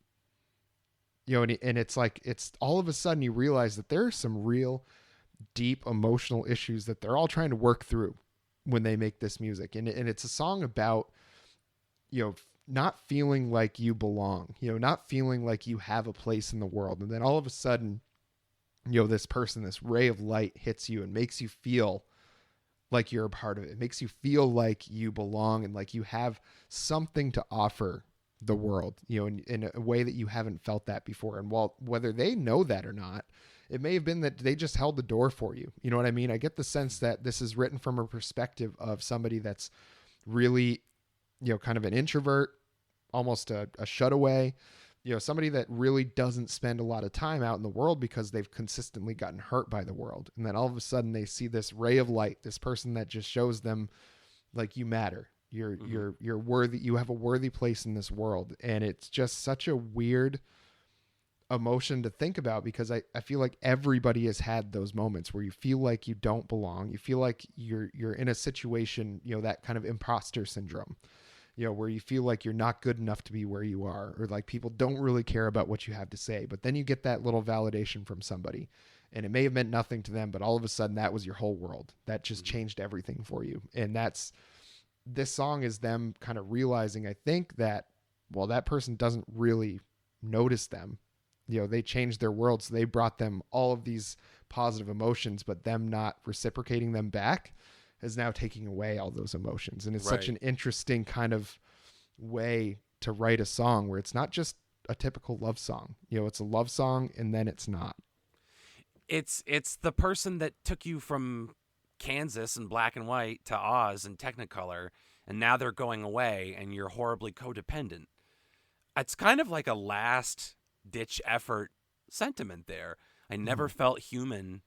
And it's like, it's all of a sudden you realize that there are some real deep emotional issues that they're all trying to work through when they make this music. And it's a song about, not feeling like you belong, not feeling like you have a place in the world. And then all of a sudden, this person, this ray of light hits you and makes you feel like you're a part of it. It makes you feel like you belong and like you have something to offer the world, in a way that you haven't felt that before. And whether they know that or not, it may have been that they just held the door for you. You know what I mean? I get the sense that this is written from a perspective of somebody that's really, kind of an introvert, almost a shutaway, somebody that really doesn't spend a lot of time out in the world because they've consistently gotten hurt by the world. And then all of a sudden they see this ray of light, this person that just shows them like you matter. You're worthy. You have a worthy place in this world. And it's just such a weird emotion to think about, because I feel like everybody has had those moments where you feel like you don't belong. You feel like you're in a situation, that kind of imposter syndrome, where you feel like you're not good enough to be where you are, or like people don't really care about what you have to say. But then you get that little validation from somebody, and it may have meant nothing to them, but all of a sudden that was your whole world. That just changed everything for you. And this song is them kind of realizing, I think, that, well, that person doesn't really notice them. They changed their world. So they brought them all of these positive emotions, but them not reciprocating them back is now taking away all those emotions. And it's such an interesting kind of way to write a song where it's not just a typical love song. It's a love song and then it's not. It's the person that took you from Kansas and black and white to Oz and Technicolor, and now they're going away and you're horribly codependent. It's kind of like a last ditch effort sentiment there. I never felt human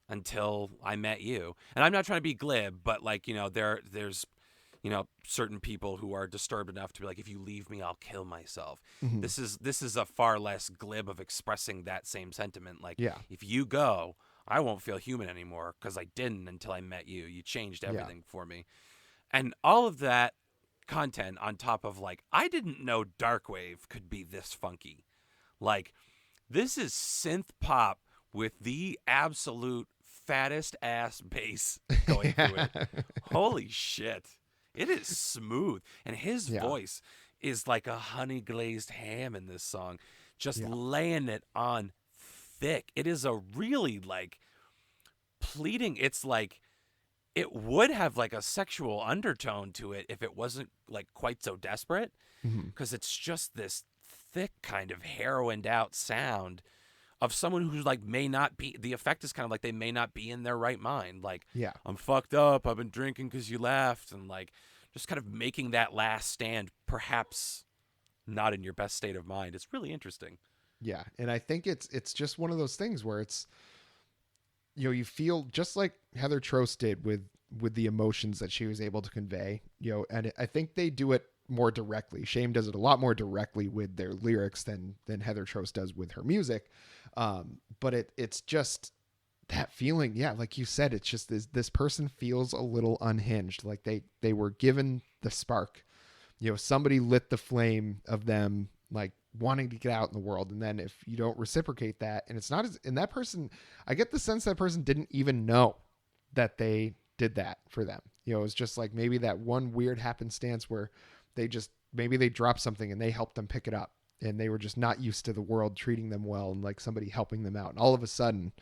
until I met you. And I'm not trying to be glib, but like, there's certain people who are disturbed enough to be like, if you leave me, I'll kill myself. This is a far less glib of expressing that same sentiment. Like, if you go, I won't feel human anymore because I didn't until I met you. You changed everything for me. And all of that content on top of like, I didn't know Darkwave could be this funky. Like, this is synth pop with the absolute fattest ass bass going through it. Holy shit. It is smooth. And his voice is like a honey glazed ham in this song, just laying it on thick. It is a really like pleading. It's like, it would have like a sexual undertone to it if it wasn't like quite so desperate, because it's just this thick kind of heroined out sound of someone who's like may not be, the effect is kind of like they may not be in their right mind. Like, I'm fucked up, I've been drinking because you left, and like just kind of making that last stand, perhaps not in your best state of mind. It's really interesting. Yeah. And I think it's just one of those things where it's, you feel just like Heather Trost did with the emotions that she was able to convey, and I think they do it more directly. Shame does it a lot more directly with their lyrics than Heather Trost does with her music. But it's just that feeling. Yeah. Like you said, it's just this person feels a little unhinged. Like they were given the spark, somebody lit the flame of them like wanting to get out in the world. And then if you don't reciprocate that, and it's not as, and that person, I get the sense that person didn't even know that they did that for them. It was just like maybe that one weird happenstance where maybe they dropped something and they helped them pick it up, and they were just not used to the world treating them well and like somebody helping them out. And all of a sudden,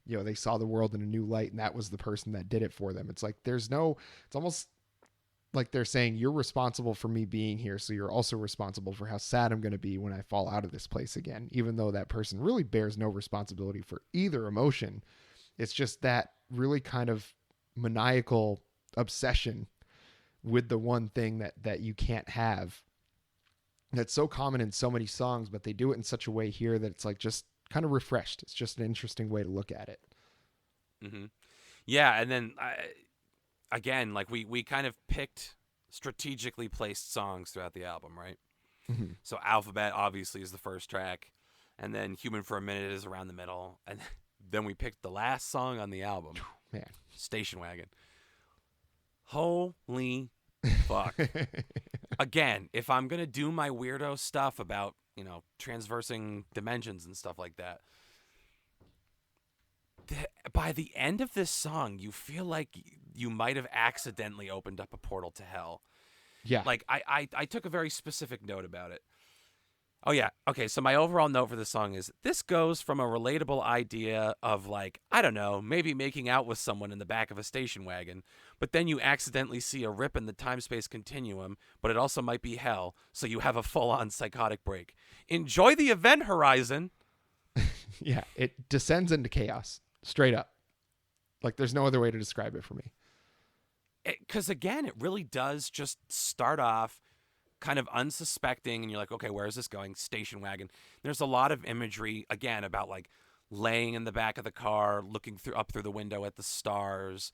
they saw the world in a new light, and that was the person that did it for them. It's like, it's almost like they're saying, you're responsible for me being here, so you're also responsible for how sad I'm going to be when I fall out of this place again, even though that person really bears no responsibility for either emotion. It's just that really kind of maniacal obsession with the one thing that you can't have. That's so common in so many songs, but they do it in such a way here that it's like just kind of refreshed. It's just an interesting way to look at it. Mm-hmm. Yeah, and then again, like we kind of picked strategically placed songs throughout the album, right? Mm-hmm. So Alphabet obviously is the first track, and then Human for a Minute is around the middle, and then we picked the last song on the album, man, Station Wagon. Holy fuck. Again, if I'm going to do my weirdo stuff about, transversing dimensions and stuff like that, by the end of this song, you feel like you might have accidentally opened up a portal to hell. Yeah. Like, I took a very specific note about it. Oh, yeah. Okay, so my overall note for the song is, this goes from a relatable idea of, like, I don't know, maybe making out with someone in the back of a station wagon, but then you accidentally see a rip in the time-space continuum, but it also might be hell, so you have a full-on psychotic break. Enjoy the event horizon. Yeah, it descends into chaos, straight up. Like, there's no other way to describe it for me. Because, again, it really does just start off kind of unsuspecting, and you're like, okay, where is this going? Station wagon. There's a lot of imagery, again, about like laying in the back of the car, looking up through the window at the stars,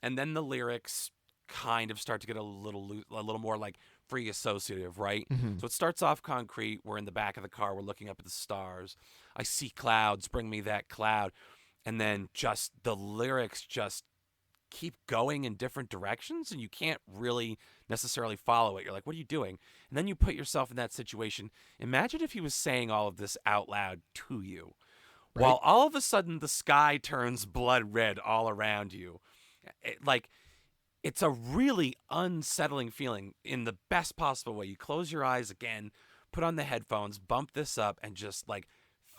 and then the lyrics kind of start to get a little more like free associative, right? Mm-hmm. So it starts off concrete. We're in the back of the car. We're looking up at the stars. I see clouds. Bring me that cloud. And then just the lyrics just keep going in different directions, and you can't really necessarily follow it. You're like, what are you doing? And then you put yourself in that situation. Imagine if he was saying all of this out loud to you, right, while all of a sudden the sky turns blood red all around you. It's a really unsettling feeling in the best possible way. You close your eyes again, put on the headphones, bump this up, and just like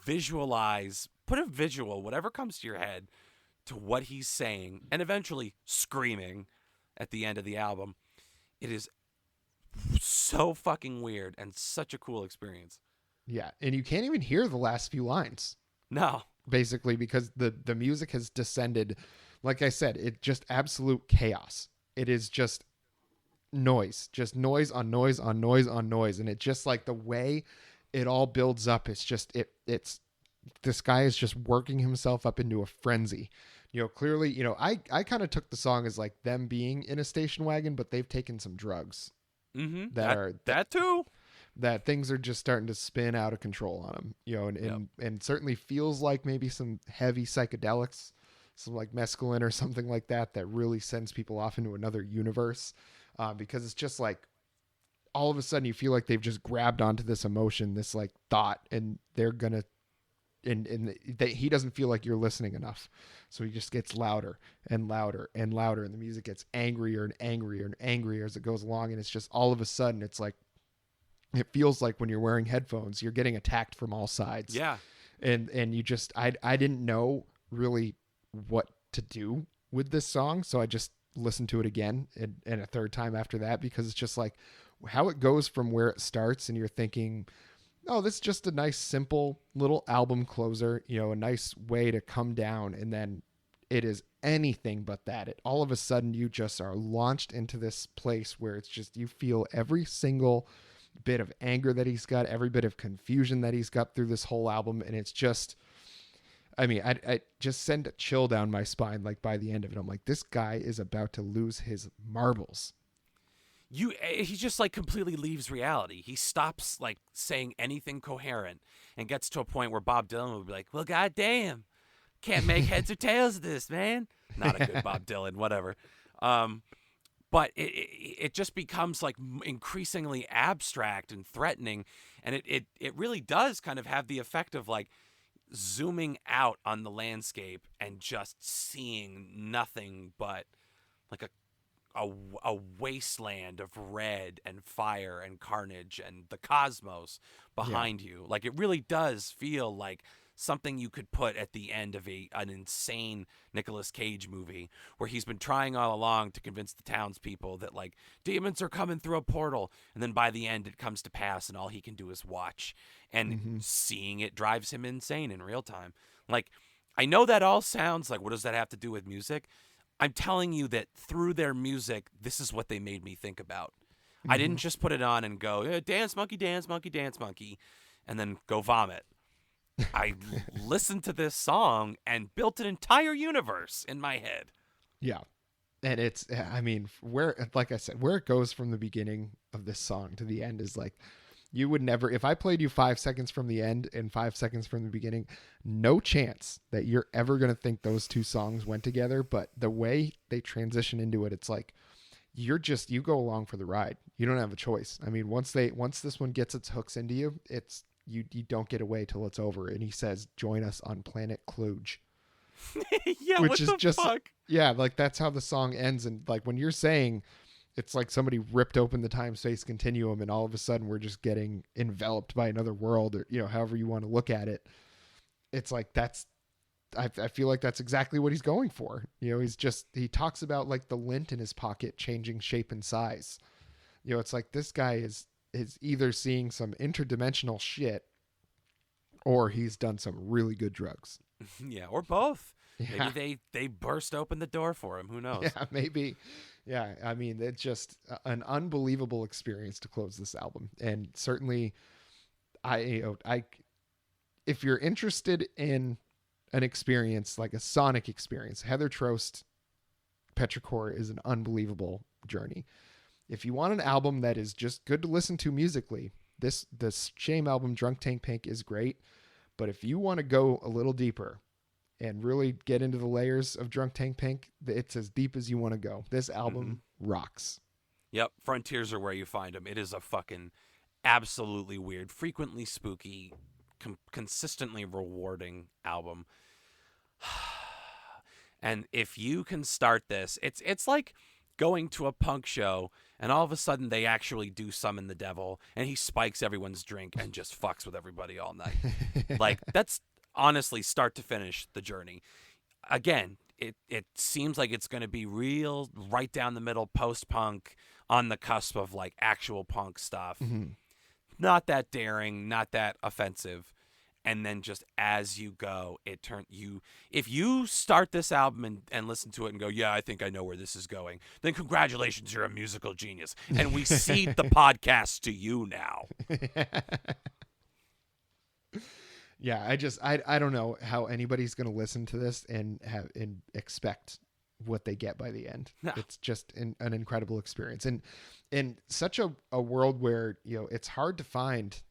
visualize, put a visual, whatever comes to your head, to what he's saying, and eventually screaming at the end of the album. It is so fucking weird and such a cool experience. Yeah, and you can't even hear the last few lines. No. Basically, because the music has descended, like I said, it just absolute chaos. It is just noise on noise on noise on noise, and it just like the way it all builds up, it's just it's this guy is just working himself up into a frenzy. Clearly, I kind of took the song as like them being in a station wagon, but they've taken some drugs. Mm-hmm. That too. That things are just starting to spin out of control on them, and certainly feels like maybe some heavy psychedelics, some like mescaline or something like that really sends people off into another universe, because it's just like all of a sudden you feel like they've just grabbed onto this emotion, this like thought, and they're gonna. He doesn't feel like you're listening enough, so he just gets louder and louder and louder, and the music gets angrier and angrier and angrier as it goes along, and it's just all of a sudden it's like it feels like when you're wearing headphones you're getting attacked from all sides. Yeah. And you just I didn't know really what to do with this song, so I just listened to it again and a third time after that, because it's just like how it goes from where it starts and you're thinking, oh, this is just a nice, simple little album closer, a nice way to come down. And then it is anything but that. All of a sudden, you just are launched into this place where it's just, you feel every single bit of anger that he's got, every bit of confusion that he's got through this whole album. And it's just, I just send a chill down my spine. Like by the end of it, I'm like, this guy is about to lose his marbles. He just like completely leaves reality. He stops like saying anything coherent and gets to a point where Bob Dylan would be like, well, goddamn, can't make heads or tails of this, man. Not a good Bob Dylan, whatever. but it just becomes like increasingly abstract and threatening, and it really does kind of have the effect of like zooming out on the landscape and just seeing nothing but like a wasteland of red and fire and carnage and the cosmos behind you. Like, it really does feel like something you could put at the end of an insane Nicolas Cage movie where he's been trying all along to convince the townspeople that like demons are coming through a portal, and then by the end it comes to pass and all he can do is watch, and seeing it drives him insane in real time. Like, I know that all sounds like, what does that have to do with music? I'm telling you that through their music, this is what they made me think about. I didn't just put it on and go, dance monkey, dance monkey, dance monkey, and then go vomit. I listened to this song and built an entire universe in my head. Yeah. And it's, I mean, like I said, where it goes from the beginning of this song to the end is like, you would never, if I played you 5 seconds from the end and 5 seconds from the beginning, no chance that you're ever going to think those two songs went together. But the way they transition into it, it's like, you go along for the ride. You don't have a choice. I mean, once this one gets its hooks into you, it's, you don't get away till it's over. And he says, join us on planet Kluge. Yeah, which is just, fuck? Yeah, like that's how the song ends. And like when you're saying, it's like somebody ripped open the time-space continuum and all of a sudden we're just getting enveloped by another world, or, however you want to look at it. It's like, I feel like that's exactly what he's going for. He talks about like the lint in his pocket changing shape and size. It's like this guy is either seeing some interdimensional shit or he's done some really good drugs. Yeah, or both. Yeah. Maybe they burst open the door for him. Who knows? Yeah, maybe. Yeah, I mean, it's just an unbelievable experience to close this album. And certainly, if you're interested in an experience like a sonic experience, Heather Trost, Petrichor is an unbelievable journey. If you want an album that is just good to listen to musically, this Shame album, Drunk Tank Pink, is great. But if you want to go a little deeper and really get into the layers of Drunk Tank Pink, it's as deep as you want to go. This album rocks. Yep. Frontiers are where you find them. It is a fucking absolutely weird, frequently spooky, consistently rewarding album. And if you can start this, it's like going to a punk show and all of a sudden they actually do summon the devil and he spikes everyone's drink and just fucks with everybody all night. Like, that's honestly start to finish the journey. Again, it seems like it's going to be real right down the middle, post-punk, on the cusp of like actual punk stuff. Not that daring, not that offensive. And then just as you go, if you start this album and listen to it and go, yeah, I think I know where this is going, then congratulations, you're a musical genius. And we cede the podcast to you now. Yeah, I don't know how anybody's going to listen to this and expect what they get by the end. No. It's just an incredible experience. And in such a world where, it's hard to find,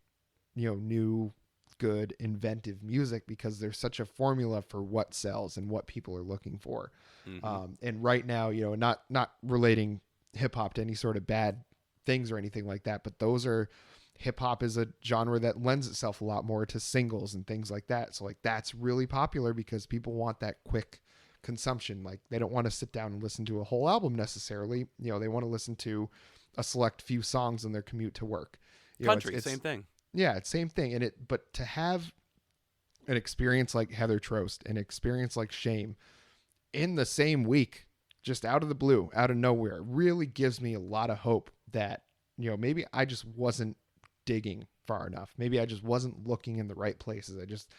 new, good, inventive music because there's such a formula for what sells and what people are looking for. And right now, not relating hip hop to any sort of bad things or anything like that, but hip hop is a genre that lends itself a lot more to singles and things like that. So like that's really popular because people want that quick consumption. Like they don't want to sit down and listen to a whole album necessarily. They want to listen to a select few songs on their commute to work. Country, same thing. Yeah, it's same thing. But to have an experience like Heather Trost, an experience like Shame in the same week, just out of the blue, out of nowhere, really gives me a lot of hope that, maybe I just wasn't digging far enough. Maybe I just wasn't looking in the right places. I just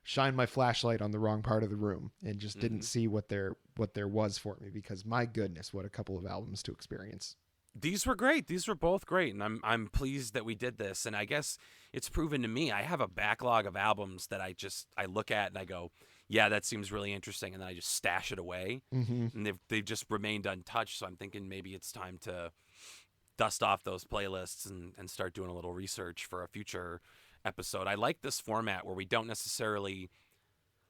shined my flashlight on the wrong part of the room and just didn't see what there was for me, because my goodness, what a couple of albums to experience. These were great. These were both great, and I'm pleased that we did this. And I guess it's proven to me, I have a backlog of albums that I look at and I go, yeah, that seems really interesting, and then I just stash it away. And they've just remained untouched. So I'm thinking maybe it's time to dust off those playlists and start doing a little research for a future episode. I like this format where we don't necessarily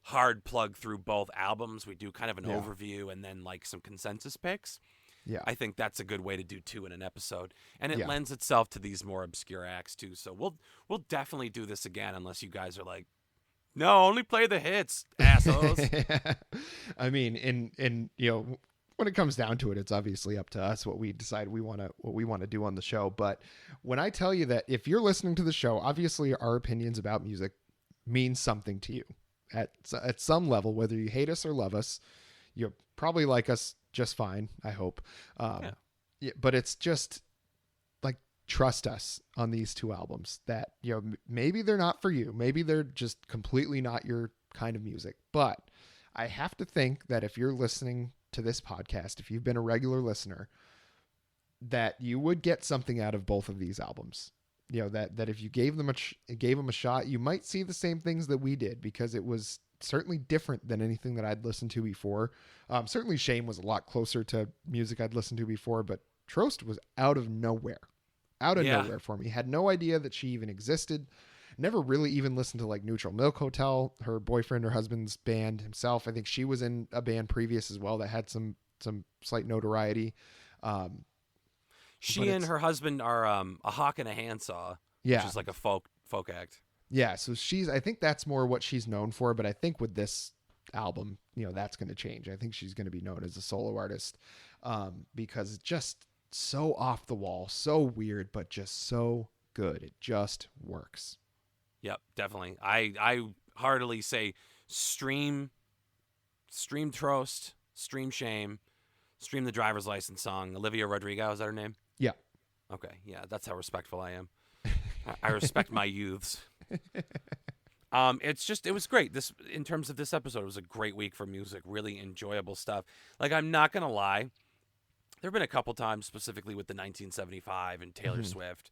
hard plug through both albums. We do kind of an overview and then like some consensus picks. Yeah. I think that's a good way to do 2 in an episode, and it Yeah. lends itself to these more obscure acts too. So we'll definitely do this again, unless you guys are like, no, only play the hits, assholes. I mean, in when it comes down to it, it's obviously up to us what we decide what we want to do on the show. But when I tell you that if you're listening to the show, obviously our opinions about music mean something to you at some level, whether you hate us or love us. You probably like us just fine, I hope. Yeah, but it's just like, trust us on these 2 albums that, maybe they're not for you. Maybe they're just completely not your kind of music. But I have to think that if you're listening to this podcast, if you've been a regular listener, that you would get something out of both of these albums. That if you gave them a shot, you might see the same things that we did, because it was certainly different than anything that I'd listened to before. Certainly Shame was a lot closer to music I'd listened to before, but Trost was out of nowhere for me. Had no idea that she even existed. Never really even listened to like Neutral Milk Hotel, her boyfriend or husband's band himself. I think she was in a band previous as well that had some slight notoriety. She and her husband are a hawk and a handsaw, which is like a folk act. Yeah, so I think that's more what she's known for, but I think with this album, that's going to change. I think she's going to be known as a solo artist, because it's just so off the wall, so weird, but just so good. It just works. Yep, definitely. I heartily say stream Trost, stream Shame, stream the Driver's License song. Olivia Rodrigo, is that her name? Yeah. Okay, yeah, that's how respectful I am. I respect my youths. It was great. This, in terms of this episode, it was a great week for music. Really enjoyable stuff. Like, I'm not gonna lie, there have been a couple times, specifically with the 1975 and Taylor Swift,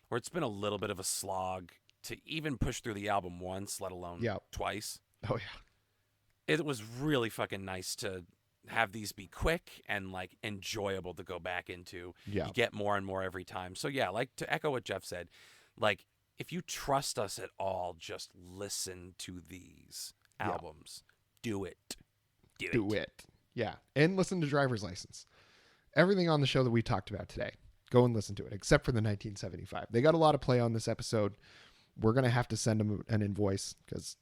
where it's been a little bit of a slog to even push through the album once, let alone twice. Oh yeah. It was really fucking nice to have these be quick and like enjoyable to go back into. Yeah. You get more and more every time. So yeah, like, to echo what Geoff said, like, if you trust us at all, just listen to these albums. Do it. Do it. Yeah. And listen to Driver's License. Everything on the show that we talked about today, go and listen to it, except for the 1975. They got a lot of play on this episode. We're going to have to send them an invoice, because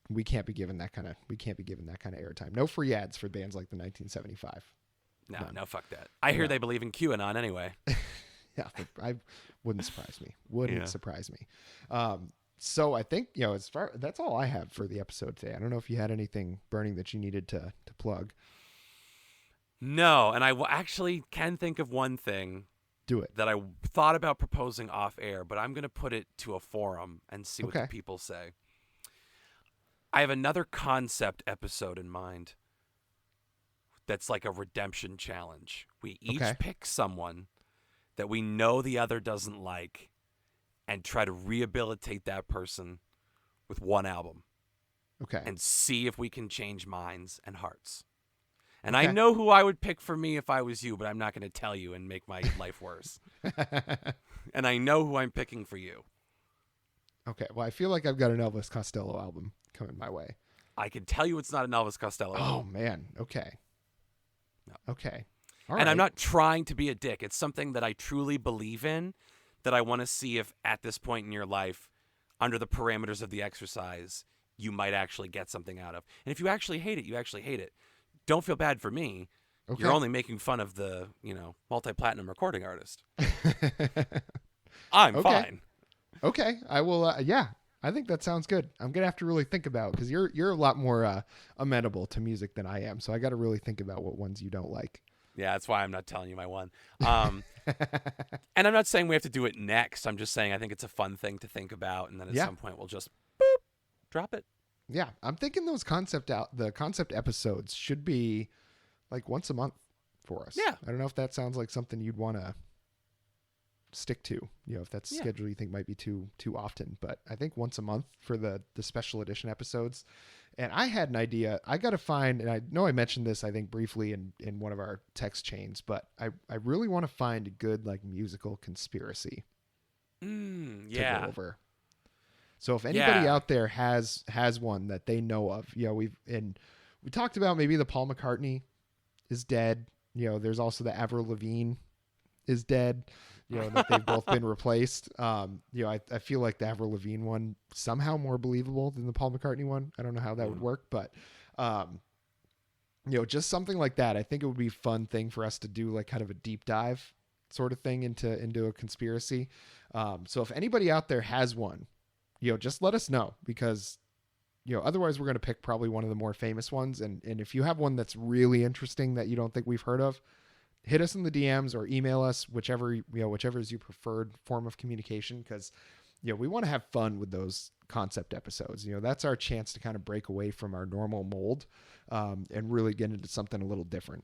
we can't be given that kind of airtime. No free ads for bands like the 1975. No, fuck that. I hear they believe in QAnon anyway. Yeah, I wouldn't surprise me. Surprise me. So I think, that's all I have for the episode today. I don't know if you had anything burning that you needed to plug. No, and I actually can think of one thing. Do it. That I thought about proposing off air, but I'm going to put it to a forum and see what the people say. I have another concept episode in mind that's like a redemption challenge. We each pick someone that we know the other doesn't like and try to rehabilitate that person with one album. Okay. And see if we can change minds and hearts. And I know who I would pick for me if I was you, but I'm not going to tell you and make my life worse. And I know who I'm picking for you. Okay. Well, I feel like I've got an Elvis Costello album coming my way. I can tell you it's not an Elvis Costello album. Oh, man. Okay. No. Okay. All right. I'm not trying to be a dick. It's something that I truly believe in, that I want to see if at this point in your life, under the parameters of the exercise, you might actually get something out of. And if you actually hate it, you actually hate it. Don't feel bad for me. Okay. You're only making fun of the, multi-platinum recording artist. I'm fine. Okay. I will. I think that sounds good. I'm going to have to really think about, because you're a lot more amenable to music than I am. So I got to really think about what ones you don't like. Yeah, that's why I'm not telling you my one. And I'm not saying we have to do it next. I'm just saying I think it's a fun thing to think about. And then at some point we'll just drop it. Yeah, I'm thinking the concept episodes should be like once a month for us. Yeah. I don't know if that sounds like something you'd want to stick to, if that's a schedule you think might be too often, but I think once a month for the special edition episodes. And I had an idea. I got to find, and I know I mentioned this, I think briefly in one of our text chains, but I really want to find a good like musical conspiracy to go over. So if anybody out there has one that they know of, we talked about maybe the Paul McCartney is dead There's also the Avril Lavigne is dead, that they've both been replaced. I feel like the Avril Lavigne one somehow more believable than the Paul McCartney one. I don't know how that would work, but just something like that. I think it would be a fun thing for us to do, like kind of a deep dive sort of thing into a conspiracy. So if anybody out there has one, just let us know, because otherwise we're going to pick probably one of the more famous ones. And if you have one that's really interesting that you don't think we've heard of, hit us in the DMs or email us, whichever is your preferred form of communication. Because, we want to have fun with those concept episodes. That's our chance to kind of break away from our normal mold, and really get into something a little different.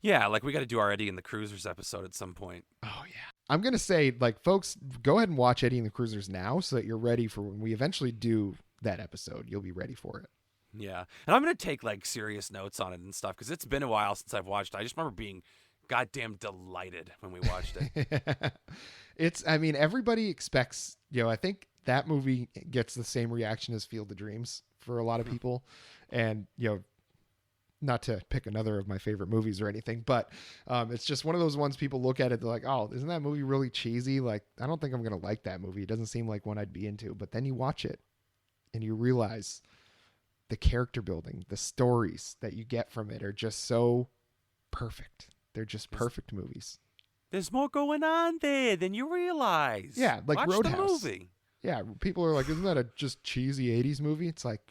Yeah. Like we got to do our Eddie and the Cruisers episode at some point. Oh yeah. I'm going to say, like, folks, go ahead and watch Eddie and the Cruisers now so that you're ready for when we eventually do that episode. You'll be ready for it. Yeah. And I'm going to take like serious notes on it and stuff, because it's been a while since I've watched it. I just remember being goddamn delighted when we watched it. Everybody expects, I think that movie gets the same reaction as Field of Dreams for a lot of people. And, not to pick another of my favorite movies or anything, but it's just one of those ones people look at it, they're like, oh, isn't that movie really cheesy? Like, I don't think I'm going to like that movie. It doesn't seem like one I'd be into. But then you watch it and you realize the character building, the stories that you get from it are just so perfect. They're just perfect movies. There's more going on there than you realize. Yeah, like Watch Roadhouse. the movie. Yeah, people are like, isn't that a just cheesy 80s movie? It's like,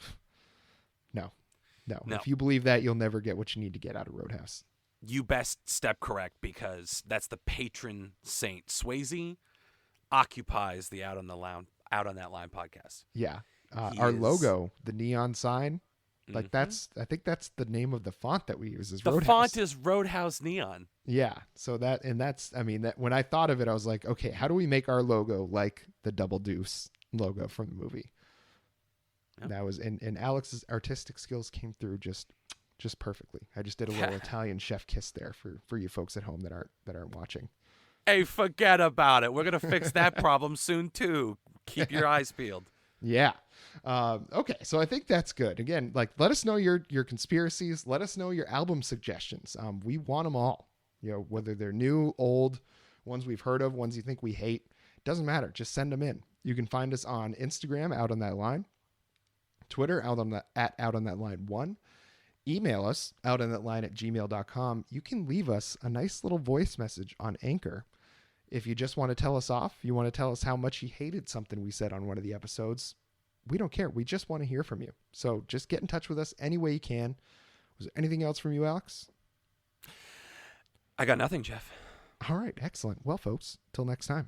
no. If you believe that, you'll never get what you need to get out of Roadhouse. You best step correct, because that's the patron saint. Swayze occupies the Out on That Line podcast. Yeah. Our logo, the neon sign, like I think that's the name of the font that we use is Roadhouse. The font is Roadhouse Neon. Yeah. So that when I thought of it, I was like, okay, how do we make our logo like the Double Deuce logo from the movie? Yep. That was, and Alex's artistic skills came through just perfectly. I just did a little Italian chef kiss there for you folks at home that aren't watching. Hey, forget about it. We're going to fix that problem soon too. Keep your eyes peeled. Yeah. Okay. So I think that's good. Again, like, let us know your conspiracies. Let us know your album suggestions. We want them all, whether they're new, old, ones we've heard of, ones you think we hate, doesn't matter. Just send them in. You can find us on Instagram, Out on That Line, Twitter, Out on That Line 1. Email us, outonthatline@gmail.com. You can leave us a nice little voice message on Anchor. If you just want to tell us off, you want to tell us how much you hated something we said on one of the episodes, we don't care. We just want to hear from you. So just get in touch with us any way you can. Was there anything else from you, Alex? I got nothing, Jeff. All right. Excellent. Well, folks, till next time.